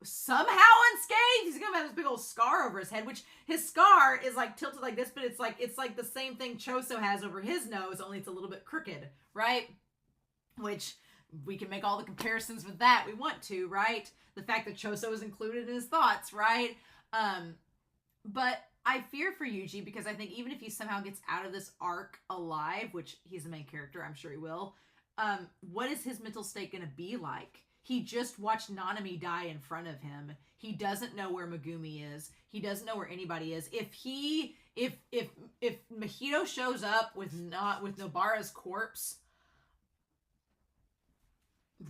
somehow unscathed, he's gonna have this big old scar over his head, which his scar is like tilted like this, but it's like the same thing Choso has over his nose, only it's a little bit crooked, right? Which we can make all the comparisons with that we want to, right? The fact that Choso is included in his thoughts, right? But I fear for Yuuji, because I think even if he somehow gets out of this arc alive, which he's the main character, I'm sure he will, what is his mental state going to be like? He just watched Nanami die in front of him. He doesn't know where Megumi is. He doesn't know where anybody is. If Mahito shows up with Nobara's corpse,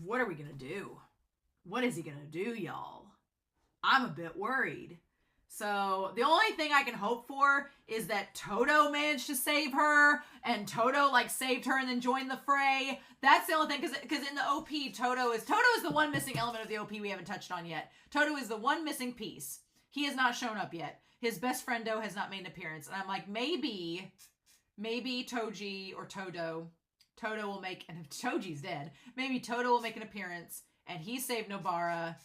what are we going to do? What is he going to do, y'all? I'm a bit worried. So the only thing I can hope for is that Todo managed to save her, and Todo like saved her and then joined the fray. That's the only thing, because in the OP, Todo is the one missing element of the OP we haven't touched on yet. Todo is the one missing piece. He has not shown up yet. His best friendo has not made an appearance, and I'm like, maybe Toji or Todo will make, and if Toji's dead, maybe Todo will make an appearance and he saved Nobara,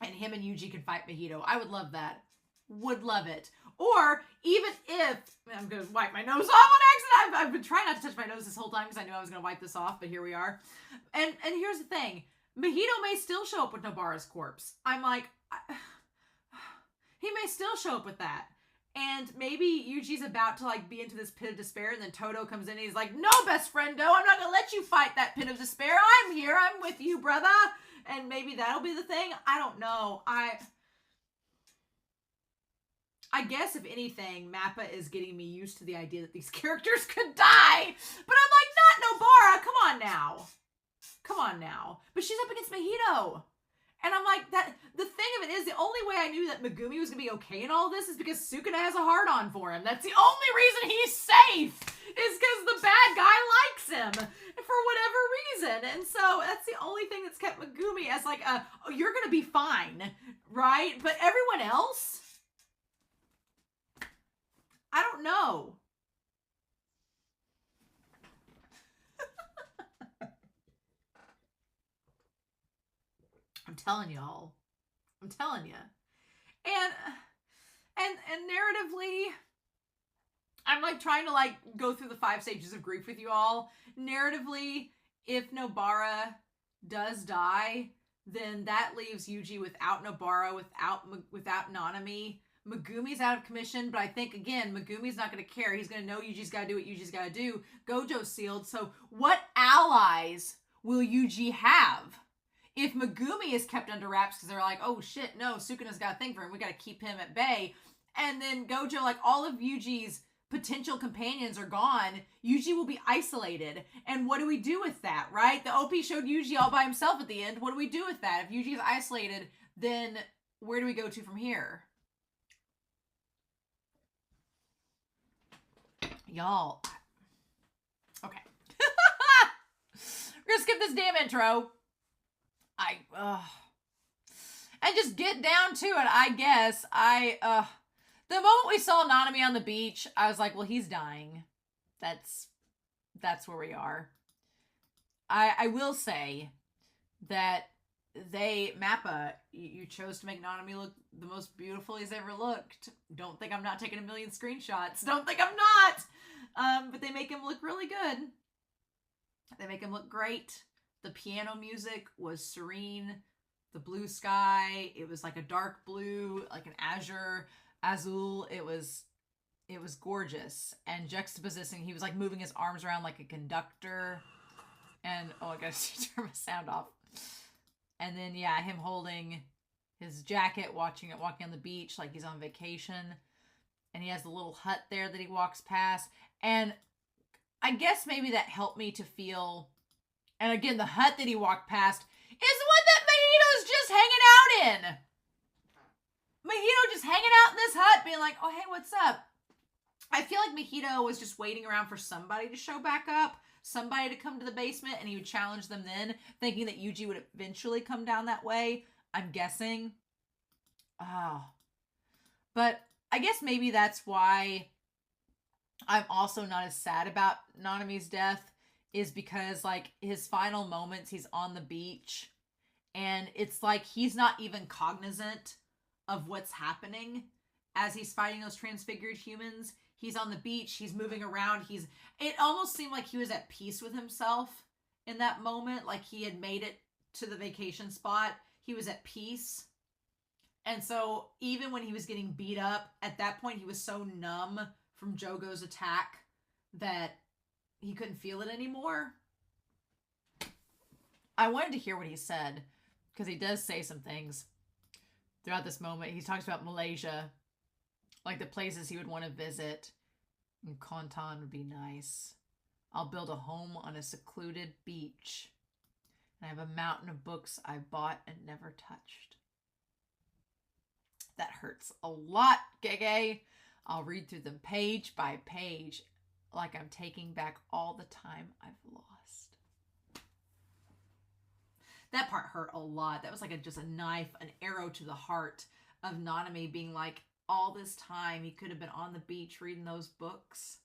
and him and Yuuji can fight Mahito. I would love that. Would love it. Or even if, I'm going to wipe my nose off on accident. I've been trying not to touch my nose this whole time because I knew I was going to wipe this off, but here we are. And here's the thing. Mahito may still show up with Nobara's corpse. I'm like, he may still show up with that. And maybe Yuji's about to like be into this pit of despair, and then Todo comes in and he's like, no, best friendo, I'm not going to let you fight that pit of despair. I'm here. I'm with you, brother. And maybe that'll be the thing. I don't know. I guess, if anything, Mappa is getting me used to the idea that these characters could die. But I'm like, not Nobara. Come on now. Come on now. But she's up against Mahito. And I'm like, the thing of it is, the only way I knew that Megumi was going to be okay in all this is because Sukuna has a hard-on for him. That's the only reason he's safe, is because the bad guy likes him for whatever reason. And so that's the only thing that's kept Megumi as like, oh, you're going to be fine, right? But everyone else, I don't know. I'm telling y'all. I'm telling you. And narratively, I'm like trying to like go through the 5 stages of grief with you all. Narratively, if Nobara does die, then that leaves Yuuji without Nobara, without Nanami. Megumi's out of commission, but I think, again, Megumi's not going to care. He's going to know Yuji's got to do what Yuji's got to do. Gojo's sealed. So what allies will Yuji have? If Megumi is kept under wraps because they're like, oh shit, no, Sukuna's got a thing for him. We got to keep him at bay. And then Gojo, like all of Yuji's potential companions are gone. Yuji will be isolated. And what do we do with that, right? The OP showed Yuji all by himself at the end. What do we do with that? If Yuji is isolated, then where do we go to from here? Y'all. Okay. We're gonna skip this damn intro. And just get down to it, I guess. The moment we saw Nanami on the beach, I was like, well, he's dying. That's where we are. I will say that Mappa, you chose to make Nanami look the most beautiful he's ever looked. Don't think I'm not taking a million screenshots. Don't think I'm not. But they make him look really good. They make him look great. The piano music was serene. The blue sky, it was like a dark blue, like an azul. It was gorgeous. And juxtaposing, he was like moving his arms around like a conductor. And, oh, I gotta turn my sound off. And then, yeah, him holding his jacket, walking on the beach like he's on vacation. And he has the little hut there that he walks past. And I guess maybe that helped me to feel... And again, the hut that he walked past is the one that Mahito's just hanging out in. Mahito just hanging out in this hut being like, oh, hey, what's up? I feel like Mahito was just waiting around for somebody to show back up, somebody to come to the basement, and he would challenge them then, thinking that Yuuji would eventually come down that way. I'm guessing. Oh. But I guess maybe that's why I'm also not as sad about Nanami's death is because, like, his final moments, he's on the beach, and it's like he's not even cognizant of what's happening as he's fighting those transfigured humans. He's on the beach, he's moving around, it almost seemed like he was at peace with himself in that moment, like he had made it to the vacation spot. He was at peace. And so even when he was getting beat up, at that point he was so numb from Jogo's attack that he couldn't feel it anymore. I wanted to hear what he said, because he does say some things throughout this moment. He talks about Malaysia, like the places he would want to visit. And Kuantan would be nice. I'll build a home on a secluded beach. And I have a mountain of books I bought and never touched. That hurts a lot, Gege. I'll read through them page by page, like I'm taking back all the time I've lost. That part hurt a lot. That was like just a knife, an arrow to the heart of Nanami, being like, all this time he could have been on the beach reading those books,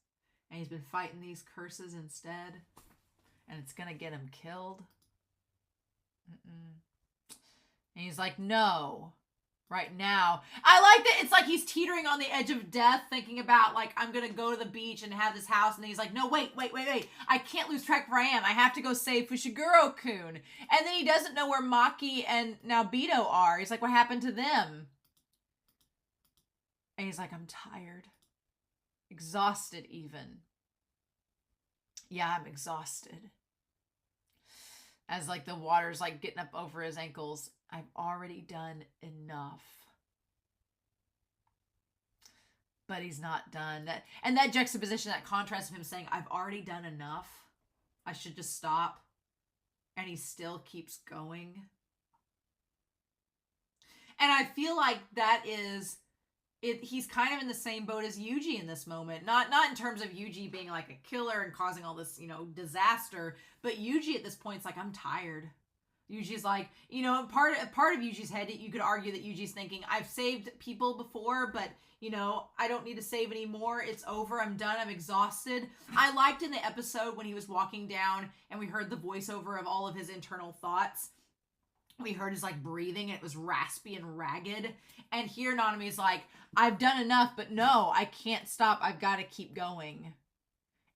and he's been fighting these curses instead, and it's gonna get him killed. And he's like, no, right now. I like that it's like he's teetering on the edge of death, thinking about, like, I'm gonna go to the beach and have this house, and then he's like, no, wait, I can't lose track of where I am. I have to go save Fushiguro-kun. And then he doesn't know where Maki and Naobito are. He's like, what happened to them? And he's like, I'm tired. Exhausted even. Yeah, I'm exhausted. As like the water's like getting up over his ankles. I've already done enough. But he's not done. That juxtaposition, that contrast of him saying, I've already done enough. I should just stop. And he still keeps going. And I feel like that is... he's kind of in the same boat as Yuuji in this moment. Not in terms of Yuuji being like a killer and causing all this, disaster, but Yuuji at this point is like, I'm tired. Yuuji's like, part of Yuuji's head, you could argue that Yuuji's thinking, I've saved people before, but, I don't need to save anymore. It's over. I'm done. I'm exhausted. I liked in the episode when he was walking down and we heard the voiceover of all of his internal thoughts. We heard his like breathing, and it was raspy and ragged. And here Nanami's like, I've done enough, but no, I can't stop. I've got to keep going.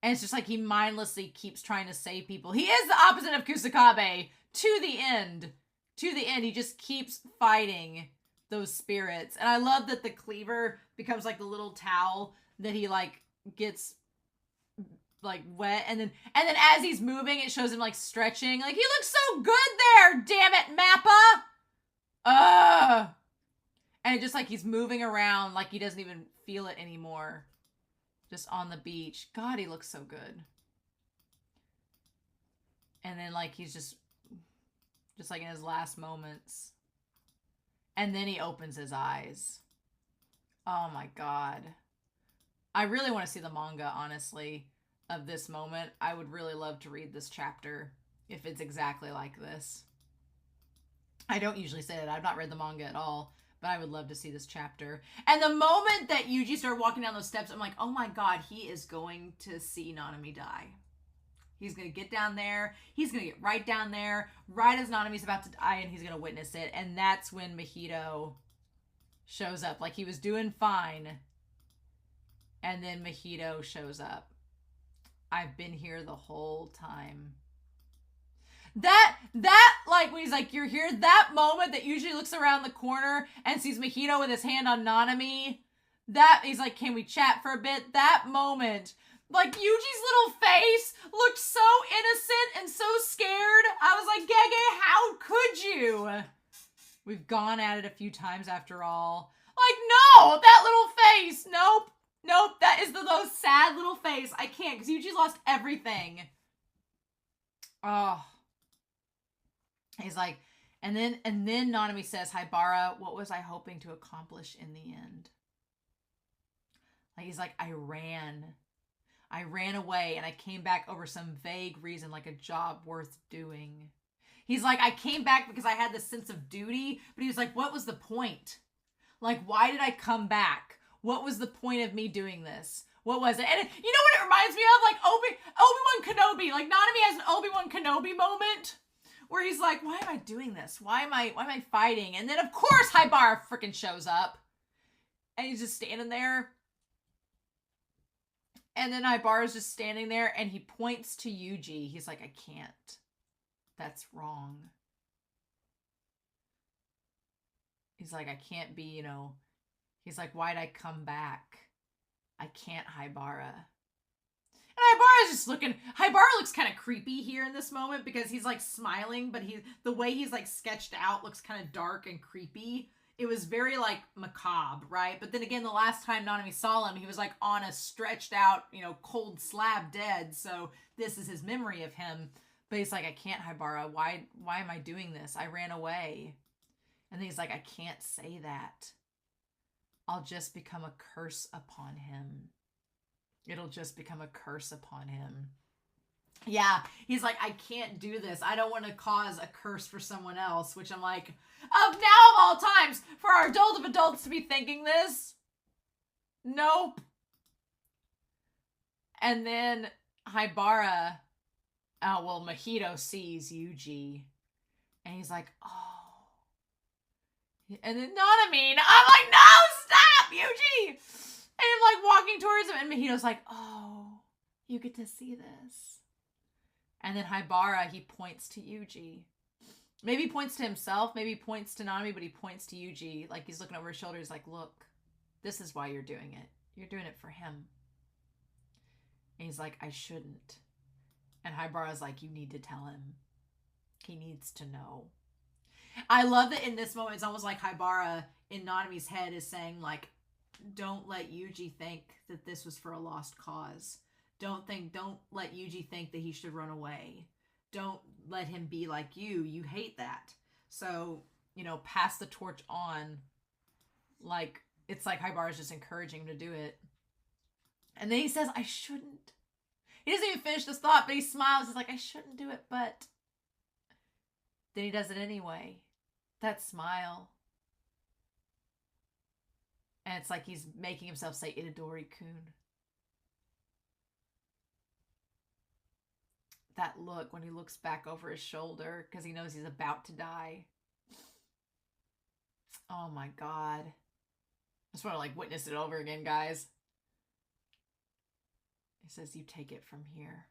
And it's just like he mindlessly keeps trying to save people. He is the opposite of Kusakabe to the end. To the end, he just keeps fighting those spirits. And I love that the cleaver becomes like the little towel that he like gets like wet, and then as he's moving it shows him like stretching, like he looks so good there, damn it, Mappa. And it just like he's moving around like he doesn't even feel it anymore, just on the beach. God, he looks so good. And then like he's just like in his last moments, and then he opens his eyes. Oh my God, I really want to see the manga, honestly, of this moment. I would really love to read this chapter if it's exactly like this. I don't usually say that. I've not read the manga at all, but I would love to see this chapter. And the moment that Yuuji started walking down those steps, I'm like, oh my God, he is going to see Nanami die. He's going to get down there. He's going to get right down there, right as Nanami's about to die, and he's going to witness it. And that's when Mahito shows up. Like, he was doing fine, and then Mahito shows up. I've been here the whole time. That, like, when he's like, you're here, that moment that usually looks around the corner and sees Mahito with his hand on Nanami, that, he's like, can we chat for a bit? That moment, like, Yuji's little face looked so innocent and so scared. I was like, Gege, how could you? We've gone at it a few times after all. Like, no, that little face, nope. Nope, that is the most sad little face. I can't, because Yuji's lost everything. Oh. He's like, and then Nanami says, Haibara, what was I hoping to accomplish in the end? Like, he's like, I ran away, and I came back over some vague reason, like a job worth doing. He's like, I came back because I had this sense of duty, but he was like, what was the point? Like, why did I come back? What was the point of me doing this? What was it? And you know what it reminds me of? Like Obi-Wan Kenobi. Like Nanami has an Obi-Wan Kenobi moment where he's like, why am I doing this? Why am I fighting? And then of course Haibara freaking shows up. And he's just standing there. And then Haibara's just standing there and he points to Yuuji. He's like, I can't. That's wrong. He's like, I can't be, you know. He's like, why'd I come back? I can't, Haibara. And Haibara's just looking. Haibara looks kind of creepy here in this moment because he's like smiling, but the way he's like sketched out looks kind of dark and creepy. It was very like macabre, right? But then again, the last time Nanami saw him, he was like on a stretched out, you know, cold slab dead. So this is his memory of him. But he's like, I can't, Haibara. Why am I doing this? I ran away. And then he's like, I can't say that. I'll just become a curse upon him. It'll just become a curse upon him. Yeah, he's like, I can't do this. I don't want to cause a curse for someone else, which I'm like, of now of all times, for our adult of adults to be thinking this? Nope. And then Haibara, Mahito sees Yuuji, and he's like, oh. And then Nanami, I'm like, no, stop, Yuuji! And I'm like walking towards him, and Mahito's like, oh, you get to see this. And then Haibara, he points to Yuuji. Maybe he points to himself, maybe he points to Nanami, but he points to Yuuji. Like he's looking over his shoulder. He's like, look, this is why you're doing it. You're doing it for him. And he's like, I shouldn't. And Haibara's like, you need to tell him. He needs to know. I love that in this moment, it's almost like Haibara in Nanami's head is saying like, don't let Yuuji think that this was for a lost cause. Don't let Yuuji think that he should run away. Don't let him be like you. You hate that. So, you know, pass the torch on. Like, it's like Haibara's just encouraging him to do it. And then he says, I shouldn't. He doesn't even finish this thought, but he smiles. He's like, I shouldn't do it, but. Then he does it anyway. That smile. And it's like he's making himself say Itadori-kun. That look when he looks back over his shoulder because he knows he's about to die. Oh my God. I just want to like witness it over again, guys. He says, you take it from here.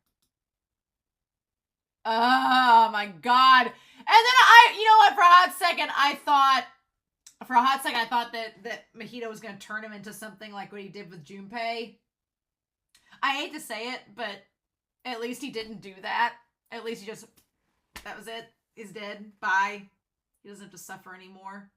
Oh my God. And then you know what, for a hot second I thought that Mahito was going to turn him into something like what he did with Junpei. I hate to say it, but at least he didn't do that. At least he just, that was it. He's dead. Bye. He doesn't have to suffer anymore.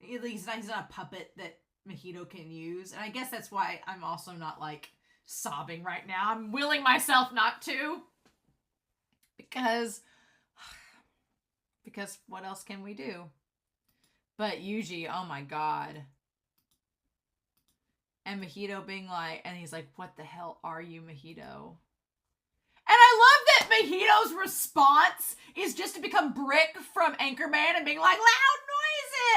He's not a puppet that Mahito can use. And I guess that's why I'm also not like sobbing right now. I'm willing myself not to. Because what else can we do? But Yuuji, oh my God. And Mahito being like, and he's like, what the hell are you, Mahito? And I love that Mahito's response is just to become Brick from Anchorman and being like, loud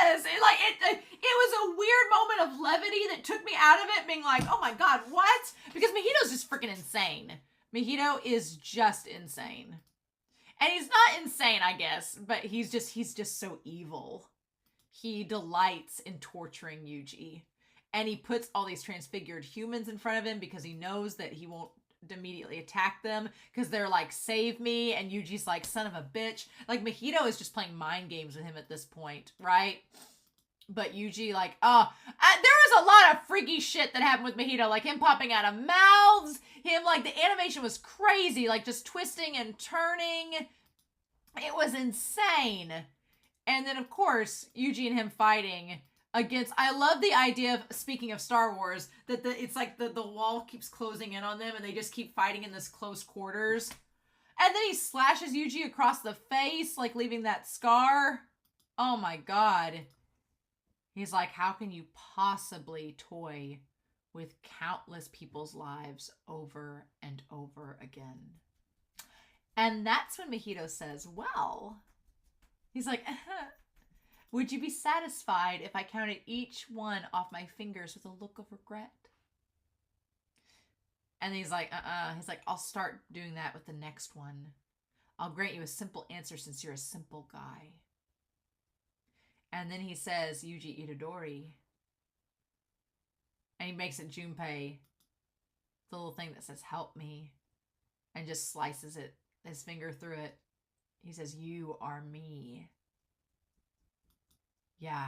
noises! And like, it was a weird moment of levity that took me out of it, being like, oh my God, what? Because Mahito's just freaking insane. Mahito is just insane. And he's not insane, I guess, but he's just so evil. He delights in torturing Yuuji. And he puts all these transfigured humans in front of him because he knows that he won't immediately attack them because they're like, save me. And Yuji's like, son of a bitch. Like, Mahito is just playing mind games with him at this point, right? But Yuuji, like, there was a lot of freaky shit that happened with Mahito. Like, him popping out of mouths. Him, like, the animation was crazy. Like, just twisting and turning. It was insane. And then, of course, Yuuji and him fighting against, I love the idea of, speaking of Star Wars, that it's like the wall keeps closing in on them and they just keep fighting in this close quarters. And then he slashes Yuuji across the face, like leaving that scar. Oh my God. He's like, how can you possibly toy with countless people's lives over and over again? And that's when Mahito says, well, he's like, Would you be satisfied if I counted each one off my fingers with a look of regret? And he's like, He's like, I'll start doing that with the next one. I'll grant you a simple answer since you're a simple guy. And then he says, Yuuji Itadori. And he makes it Junpei, the little thing that says, help me. And just slices it, his finger through it. He says, you are me. Yeah.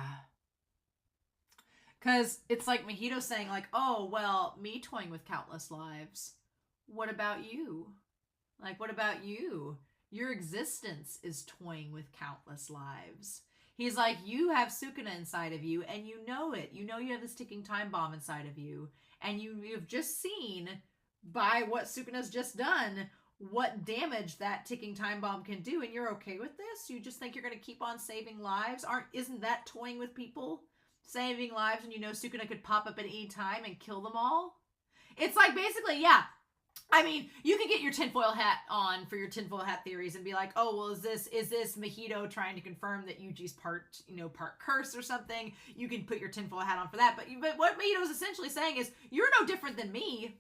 Because it's like Mahito saying, like, oh, well, me toying with countless lives. What about you? Like, what about you? Your existence is toying with countless lives. He's like, you have Sukuna inside of you, and you know it. You know you have this ticking time bomb inside of you. And you've just seen, by what Sukuna's just done, what damage that ticking time bomb can do, and you're okay with this? You just think you're going to keep on saving lives? Isn't that toying with people? Saving lives when you know Sukuna could pop up at any time and kill them all? It's like, basically, yeah. I mean, you can get your tinfoil hat on for your tinfoil hat theories and be like, oh, well, is this Mahito trying to confirm that Yuji's part curse or something? You can put your tinfoil hat on for that. But what Mahito's essentially saying is, you're no different than me.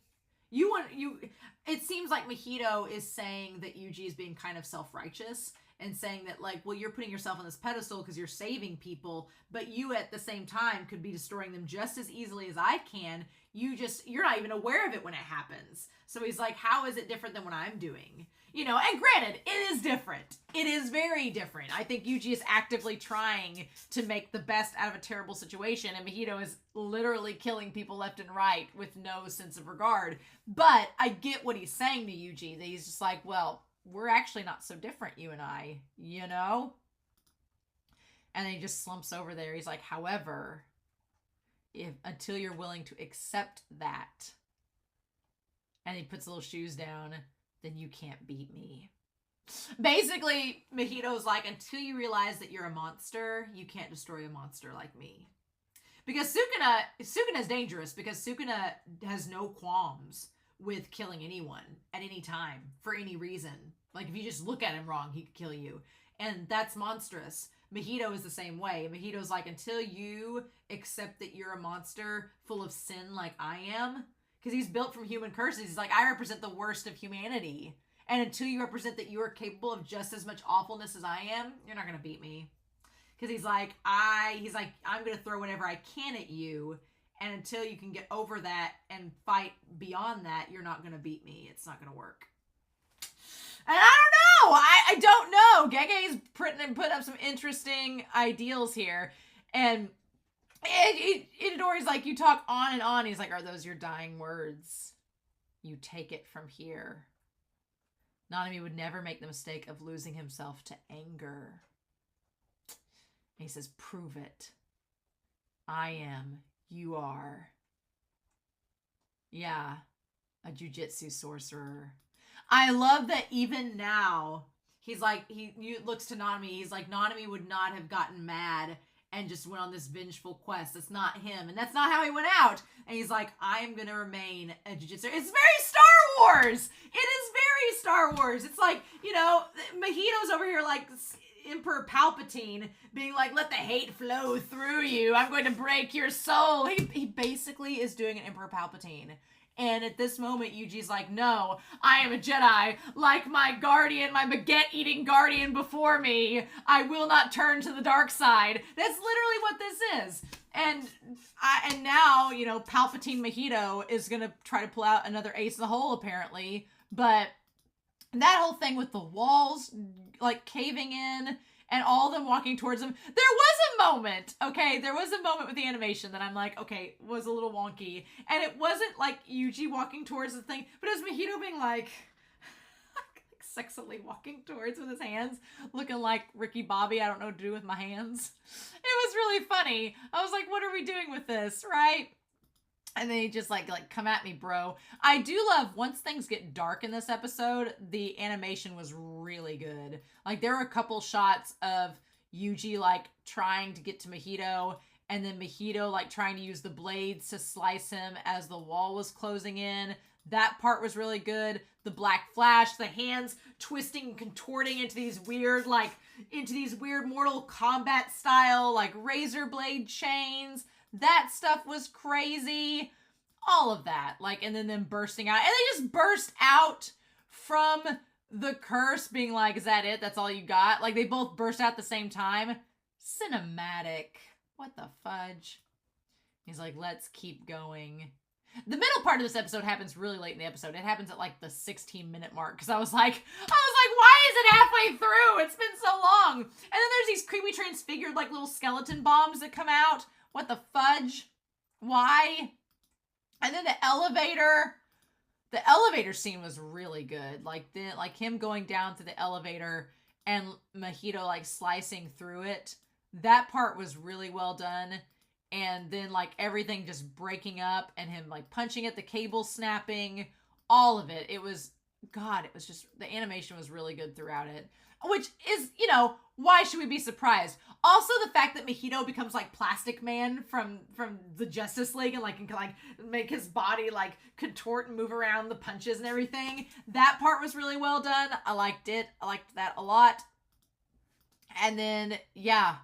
It seems like Mahito is saying that Yuuji is being kind of self-righteous and saying that, like, well, you're putting yourself on this pedestal because you're saving people, but you at the same time could be destroying them just as easily as I can. You're not even aware of it when it happens. So he's like, how is it different than what I'm doing? And granted, it is different. It is very different. I think Yuuji is actively trying to make the best out of a terrible situation, and Mahito is literally killing people left and right with no sense of regard. But I get what he's saying to Yuuji, that he's just like, well, we're actually not so different, you and I, And then he just slumps over there. He's like, however, until you're willing to accept that, and he puts little shoes down, then you can't beat me. Basically, Mahito's like, until you realize that you're a monster, you can't destroy a monster like me. Because Sukuna's dangerous, because Sukuna has no qualms with killing anyone at any time for any reason. Like, if you just look at him wrong, he could kill you. And that's monstrous. Mahito is the same way. Mahito's like, until you accept that you're a monster full of sin like I am, because he's built from human curses. He's like, I represent the worst of humanity. And until you represent that you are capable of just as much awfulness as I am, you're not going to beat me. Because he's like, I'm going to throw whatever I can at you. And until you can get over that and fight beyond that, you're not going to beat me. It's not going to work. And I don't know. I don't know. Gege's put up some interesting ideals here. And Itadori's like, you talk on and on. He's like, are those your dying words? You take it from here. Nanami would never make the mistake of losing himself to anger. And he says, prove it. I am. You are. Yeah. A jujitsu sorcerer. I love that even now, he's like, he looks to Nanami. He's like, Nanami would not have gotten mad and just went on this vengeful quest. That's not him. And that's not how he went out. And he's like, I am going to remain a jujitsu. It's very Star Wars. It is very Star Wars. It's like, Mahito's over here like Emperor Palpatine being like, let the hate flow through you. I'm going to break your soul. He basically is doing an Emperor Palpatine. And at this moment, Yuji's like, no, I am a Jedi, like my guardian, my baguette-eating guardian before me. I will not turn to the dark side. That's literally what this is. And now, Palpatine Mahito is going to try to pull out another ace in the hole, apparently. But that whole thing with the walls, like, caving in and all of them walking towards him. There was a moment, okay? There was a moment with the animation that I'm like, okay, was a little wonky. And it wasn't like Yuuji walking towards the thing, but it was Mahito being like sexily walking towards with his hands, looking like Ricky Bobby, I don't know what to do with my hands. It was really funny. I was like, what are we doing with this, right? And then he just like come at me, bro. I do love, once things get dark in this episode, the animation was really good. Like, there were a couple shots of Yuuji like trying to get to Mahito, and then Mahito like trying to use the blades to slice him as the wall was closing in. That part was really good. The black flash, the hands twisting and contorting into these weird Mortal Kombat style, like razor blade chains. That stuff was crazy. All of that. Like, and then them bursting out. And they just burst out from the curse being like, is that it? That's all you got? Like, they both burst out at the same time. Cinematic. What the fudge? He's like, let's keep going. The middle part of this episode happens really late in the episode. It happens at like the 16-minute mark. Because I was like, why is it halfway through? It's been so long. And then there's these creepy transfigured like little skeleton bombs that come out. What the fudge? Why? And then the elevator scene was really good. Like him going down to the elevator and Mahito like slicing through it. That part was really well done. And then like everything just breaking up and him like punching at the cable snapping, all of it. It was just, the animation was really good throughout it. Which is, why should we be surprised? Also, the fact that Mahito becomes like Plastic Man from the Justice League and can make his body like contort and move around the punches and everything. That part was really well done. I liked it. I liked that a lot. And then, yeah,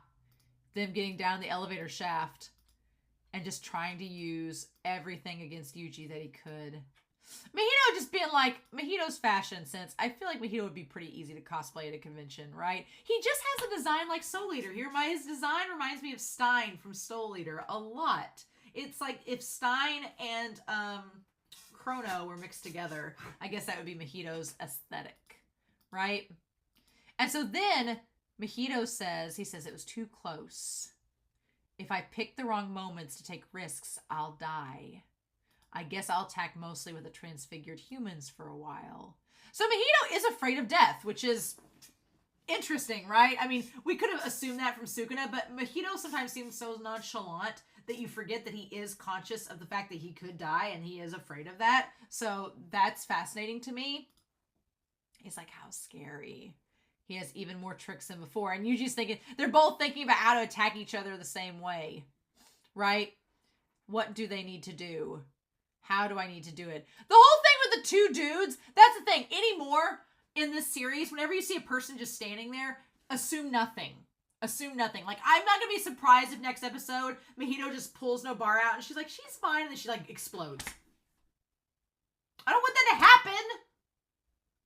them getting down the elevator shaft and just trying to use everything against Yuuji that he could. Mahito just being like, Mahito's fashion sense. I feel like Mahito would be pretty easy to cosplay at a convention, right? He just has a design like Soul Eater. His design reminds me of Stein from Soul Eater a lot. It's like if Stein and Chrono were mixed together, I guess that would be Mahito's aesthetic, right? And so then Mahito says it was too close. If I pick the wrong moments to take risks, I'll die. I guess I'll attack mostly with the transfigured humans for a while. So Mahito is afraid of death, which is interesting, right? I mean, we could have assumed that from Sukuna, but Mahito sometimes seems so nonchalant that you forget that he is conscious of the fact that he could die and he is afraid of that. So that's fascinating to me. He's like, how scary. He has even more tricks than before. And Yuji's thinking, they're both thinking about how to attack each other the same way, right? What do they need to do? How do I need to do it? The whole thing with the two dudes, that's the thing. Anymore in this series, whenever you see a person just standing there, assume nothing. Assume nothing. Like, I'm not going to be surprised if next episode, Mahito just pulls Nobara out and she's like, she's fine. And then she like explodes. I don't want that to happen.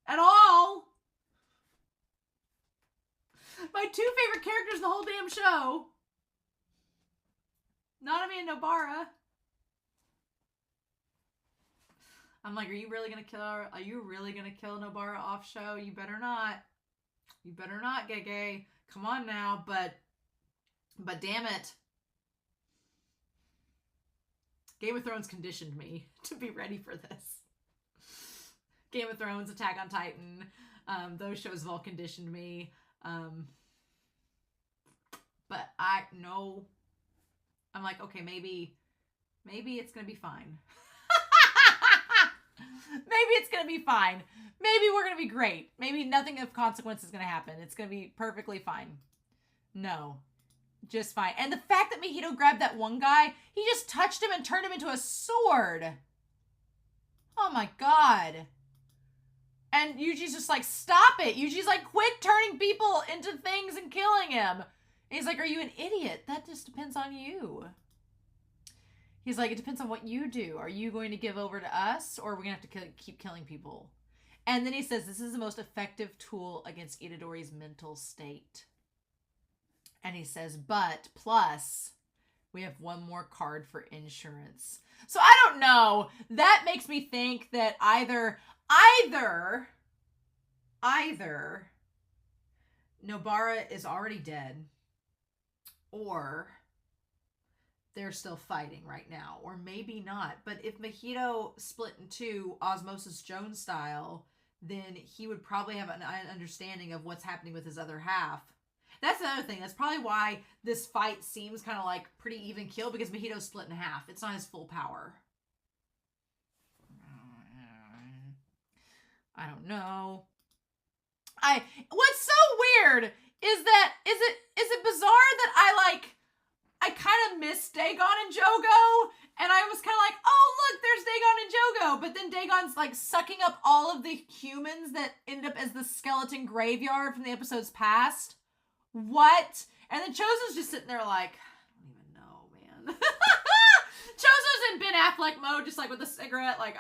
At all. My two favorite characters in the whole damn show. Nanami and Nobara. I'm like, are you really gonna kill her? Are you really gonna kill Nobara off show? You better not. You better not, Gege. Come on now, but damn it. Game of Thrones conditioned me to be ready for this. Game of Thrones, Attack on Titan, those shows have all conditioned me. But I'm like, okay, maybe it's gonna be fine. Maybe it's gonna be fine. Maybe we're gonna be great. Maybe nothing of consequence is gonna happen. It's gonna be perfectly fine. No, just fine. And the fact that Mahito grabbed that one guy, he just touched him and turned him into a sword. Oh my god. And Yuji's just like, stop it. Yuji's like, quit turning people into things and killing him. And he's like, are you an idiot? That just depends on you. He's like, it depends on what you do. Are you going to give over to us, or are we going to have to keep killing people? And then he says, this is the most effective tool against Itadori's mental state. And he says, but plus, we have one more card for insurance. So I don't know. That makes me think that either Nobara is already dead, or they're still fighting right now, or maybe not. But if Mahito split in two, Osmosis Jones style, then he would probably have an understanding of what's happening with his other half. That's another thing. That's probably why this fight seems kind of like pretty even kill, because Mahito's split in half. It's not his full power. I don't know. What's so weird is that, is it bizarre that I like I kind of missed Dagon and Jogo, and I was kind of like, oh, look, there's Dagon and Jogo. But then Dagon's like sucking up all of the humans that end up as the skeleton graveyard from the episodes past. What? And then Chozo's just sitting there like, I don't even know, man. Chozo's in Ben Affleck mode, just like with a cigarette. Like,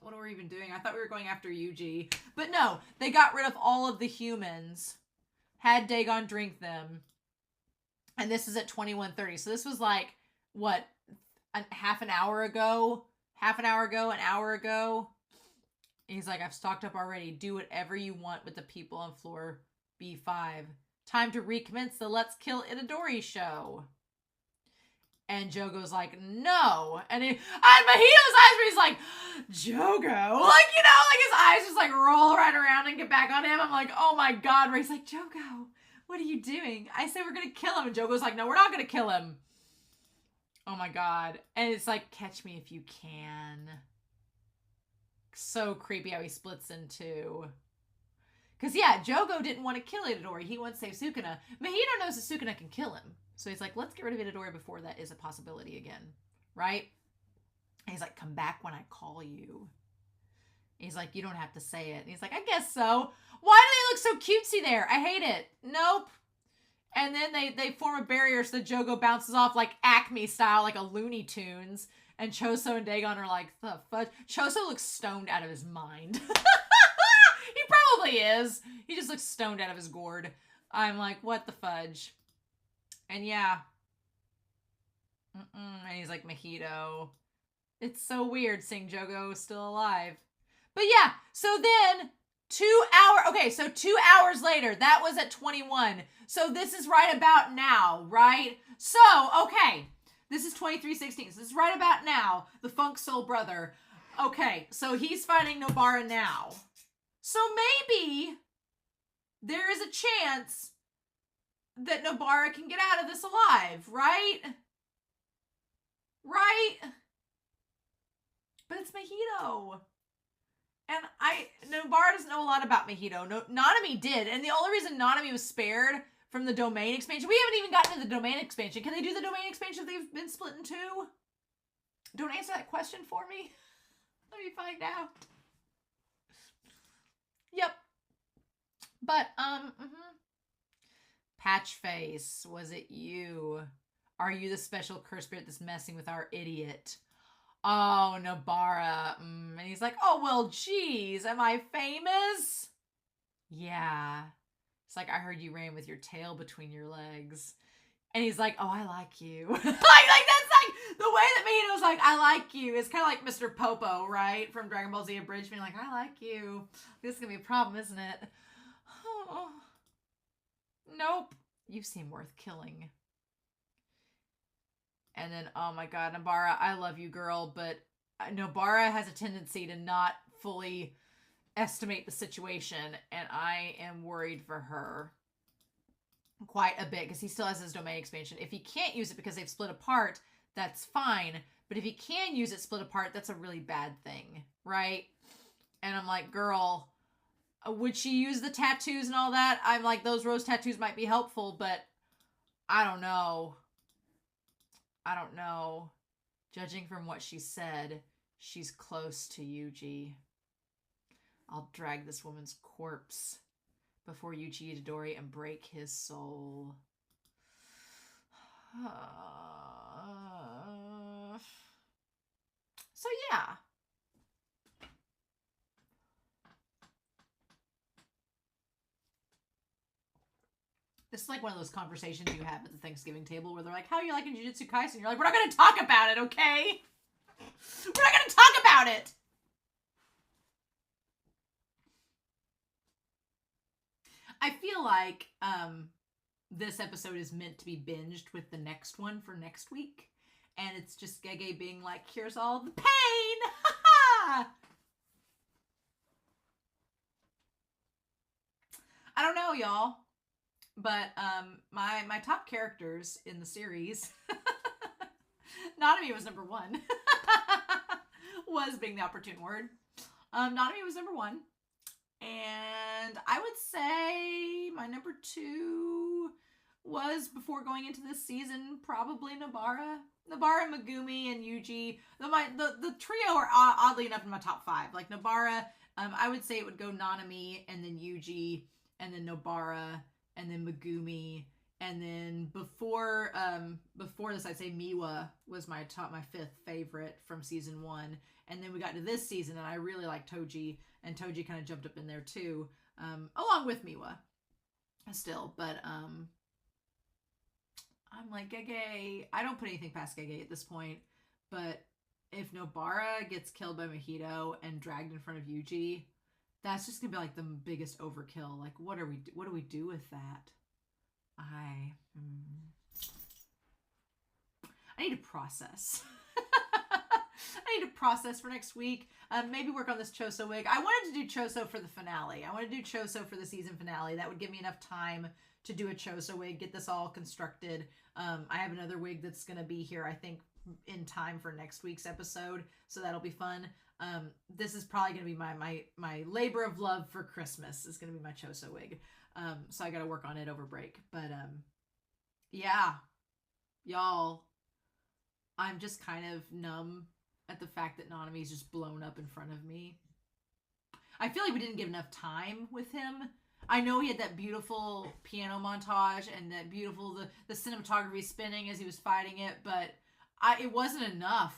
what are we even doing? I thought we were going after Yuuji. But no, they got rid of all of the humans, had Dagon drink them. And this is at 21:30. So this was like, what, half an hour ago? An hour ago? He's like, I've stocked up already. Do whatever you want with the people on floor B5. Time to recommence the Let's Kill Itadori show. And Jogo's like, no. And Mahito's eyes where he's like, Jogo? Like, you know, like his eyes just like roll right around and get back on him. I'm like, oh my God. Where he's like, Jogo, what are you doing? I said we're going to kill him. And Jogo's like, no, we're not going to kill him. Oh my God. And it's like, catch me if you can. So creepy how he splits in two. Because yeah, Jogo didn't want to kill Itadori. He wants to save Sukuna. Mahito knows that Sukuna can kill him. So he's like, let's get rid of Itadori before that is a possibility again. Right? And he's like, come back when I call you. And he's like, you don't have to say it. And he's like, I guess so. Why do they look so cutesy there? I hate it. Nope. And then they form a barrier so that Jogo bounces off like Acme style, like a Looney Tunes. And Choso and Dagon are like, the fudge. Choso looks stoned out of his mind. He probably is. He just looks stoned out of his gourd. I'm like, what the fudge? And yeah. And he's like, Mahito. It's so weird seeing Jogo still alive. But yeah, so then 2 hours later, that was at 21. So this is right about now, right? So, okay. This is 23:16. So this is right about now. The Funk Soul Brother. Okay, so he's fighting Nobara now. So maybe there is a chance that Nobara can get out of this alive, right? Right? But it's Mahito. And Nobara doesn't know a lot about Mahito. Nanami did. And the only reason Nanami was spared from the domain expansion, we haven't even gotten to the domain expansion. Can they do the domain expansion if they've been split in two? Don't answer that question for me. Let me find out. Yep. But, Patchface, was it you? Are you the special curse spirit that's messing with our idiot? Oh, Nobara. And he's like, oh, well, geez, am I famous? Yeah. It's like, I heard you ran with your tail between your legs. And he's like, oh, I like you. like, that's like, the way that Mahito's like, I like you. It's kind of like Mr. Popo, right? From Dragon Ball Z Abridged, being like, I like you. This is going to be a problem, isn't it? Oh. Nope. You seem worth killing. And then, oh my God, Nobara, I love you, girl, but Nobara has a tendency to not fully estimate the situation, and I am worried for her quite a bit, because he still has his domain expansion. If he can't use it because they've split apart, that's fine, but if he can use it split apart, that's a really bad thing, right? And I'm like, girl, would she use the tattoos and all that? I'm like, those rose tattoos might be helpful, but I don't know. I don't know. Judging from what she said, she's close to Yuuji. I'll drag this woman's corpse before Yuuji Itadori and break his soul. So yeah. This is like one of those conversations you have at the Thanksgiving table where they're like, how are you liking Jujutsu Kaisen? You're like, we're not going to talk about it, okay? We're not going to talk about it! I feel like this episode is meant to be binged with the next one for next week. And it's just Gege being like, here's all the pain! I don't know, y'all. But my top characters in the series, Nanami was number one. Was being the opportune word. Nanami was number one. And I would say my number two was before going into this season probably Nobara. Nobara, Megumi, and Yuuji. The trio are oddly enough in my top 5. Like Nobara, I would say it would go Nanami, and then Yuuji, and then Nobara, and then Megumi, and then before this, I'd say Miwa was my 5th favorite from season 1, and then we got to this season, and I really liked Toji, and Toji kind of jumped up in there too, along with Miwa, still, but I'm like, Gege, I don't put anything past Gege at this point, but if Nobara gets killed by Mojito and dragged in front of Yuuji, that's just gonna be like the biggest overkill. Like, what do we do with that? I need to process. I need to process for next week. Maybe work on this Choso wig. I wanted to do Choso for the finale. I want to do Choso for the season finale. That would give me enough time to do a Choso wig, get this all constructed. I have another wig that's going to be here, I think, in time for next week's episode, so that'll be fun. This is probably going to be my labor of love for Christmas. Is going to be my Choso wig. So I got to work on it over break. But yeah, y'all, I'm just kind of numb at the fact that Nanami's just blown up in front of me. I feel like we didn't give enough time with him. I know he had that beautiful piano montage and that beautiful, the cinematography spinning as he was fighting it, but it wasn't enough.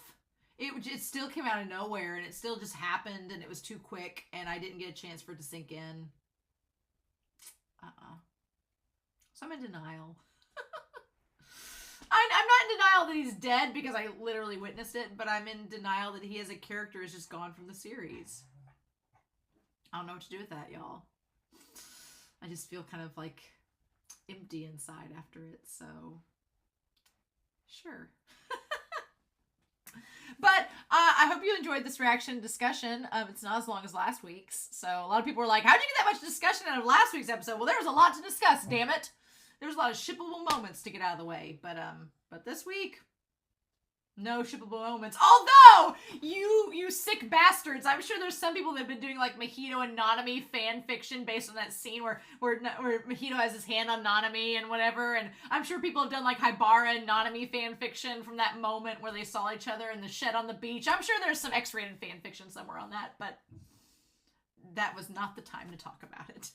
It still came out of nowhere, and it still just happened, and it was too quick, and I didn't get a chance for it to sink in. So I'm in denial. I'm not in denial that he's dead because I literally witnessed it, but I'm in denial that he as a character is just gone from the series. I don't know what to do with that, y'all. I just feel kind of like empty inside after it, so sure. But I hope you enjoyed this reaction discussion. It's not as long as last week's, so a lot of people were like, how'd you get that much discussion out of last week's episode? Well, there was a lot to discuss, damn it. There was a lot of shippable moments to get out of the way, but this week, no shippable moments. Although, you sick bastards, I'm sure there's some people that have been doing like Mojito and Nanami fan fiction based on that scene where Mojito has his hand on Nanami and whatever, and I'm sure people have done like Haibara and Nanami fan fiction from that moment where they saw each other in the shed on the beach. I'm sure there's some X-rated fan fiction somewhere on that, but that was not the time to talk about it.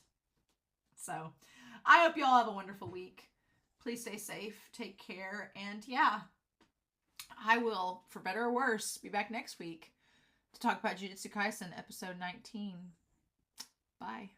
So, I hope you all have a wonderful week. Please stay safe, take care, and yeah, I will, for better or worse, be back next week to talk about Jujutsu Kaisen episode 19. Bye.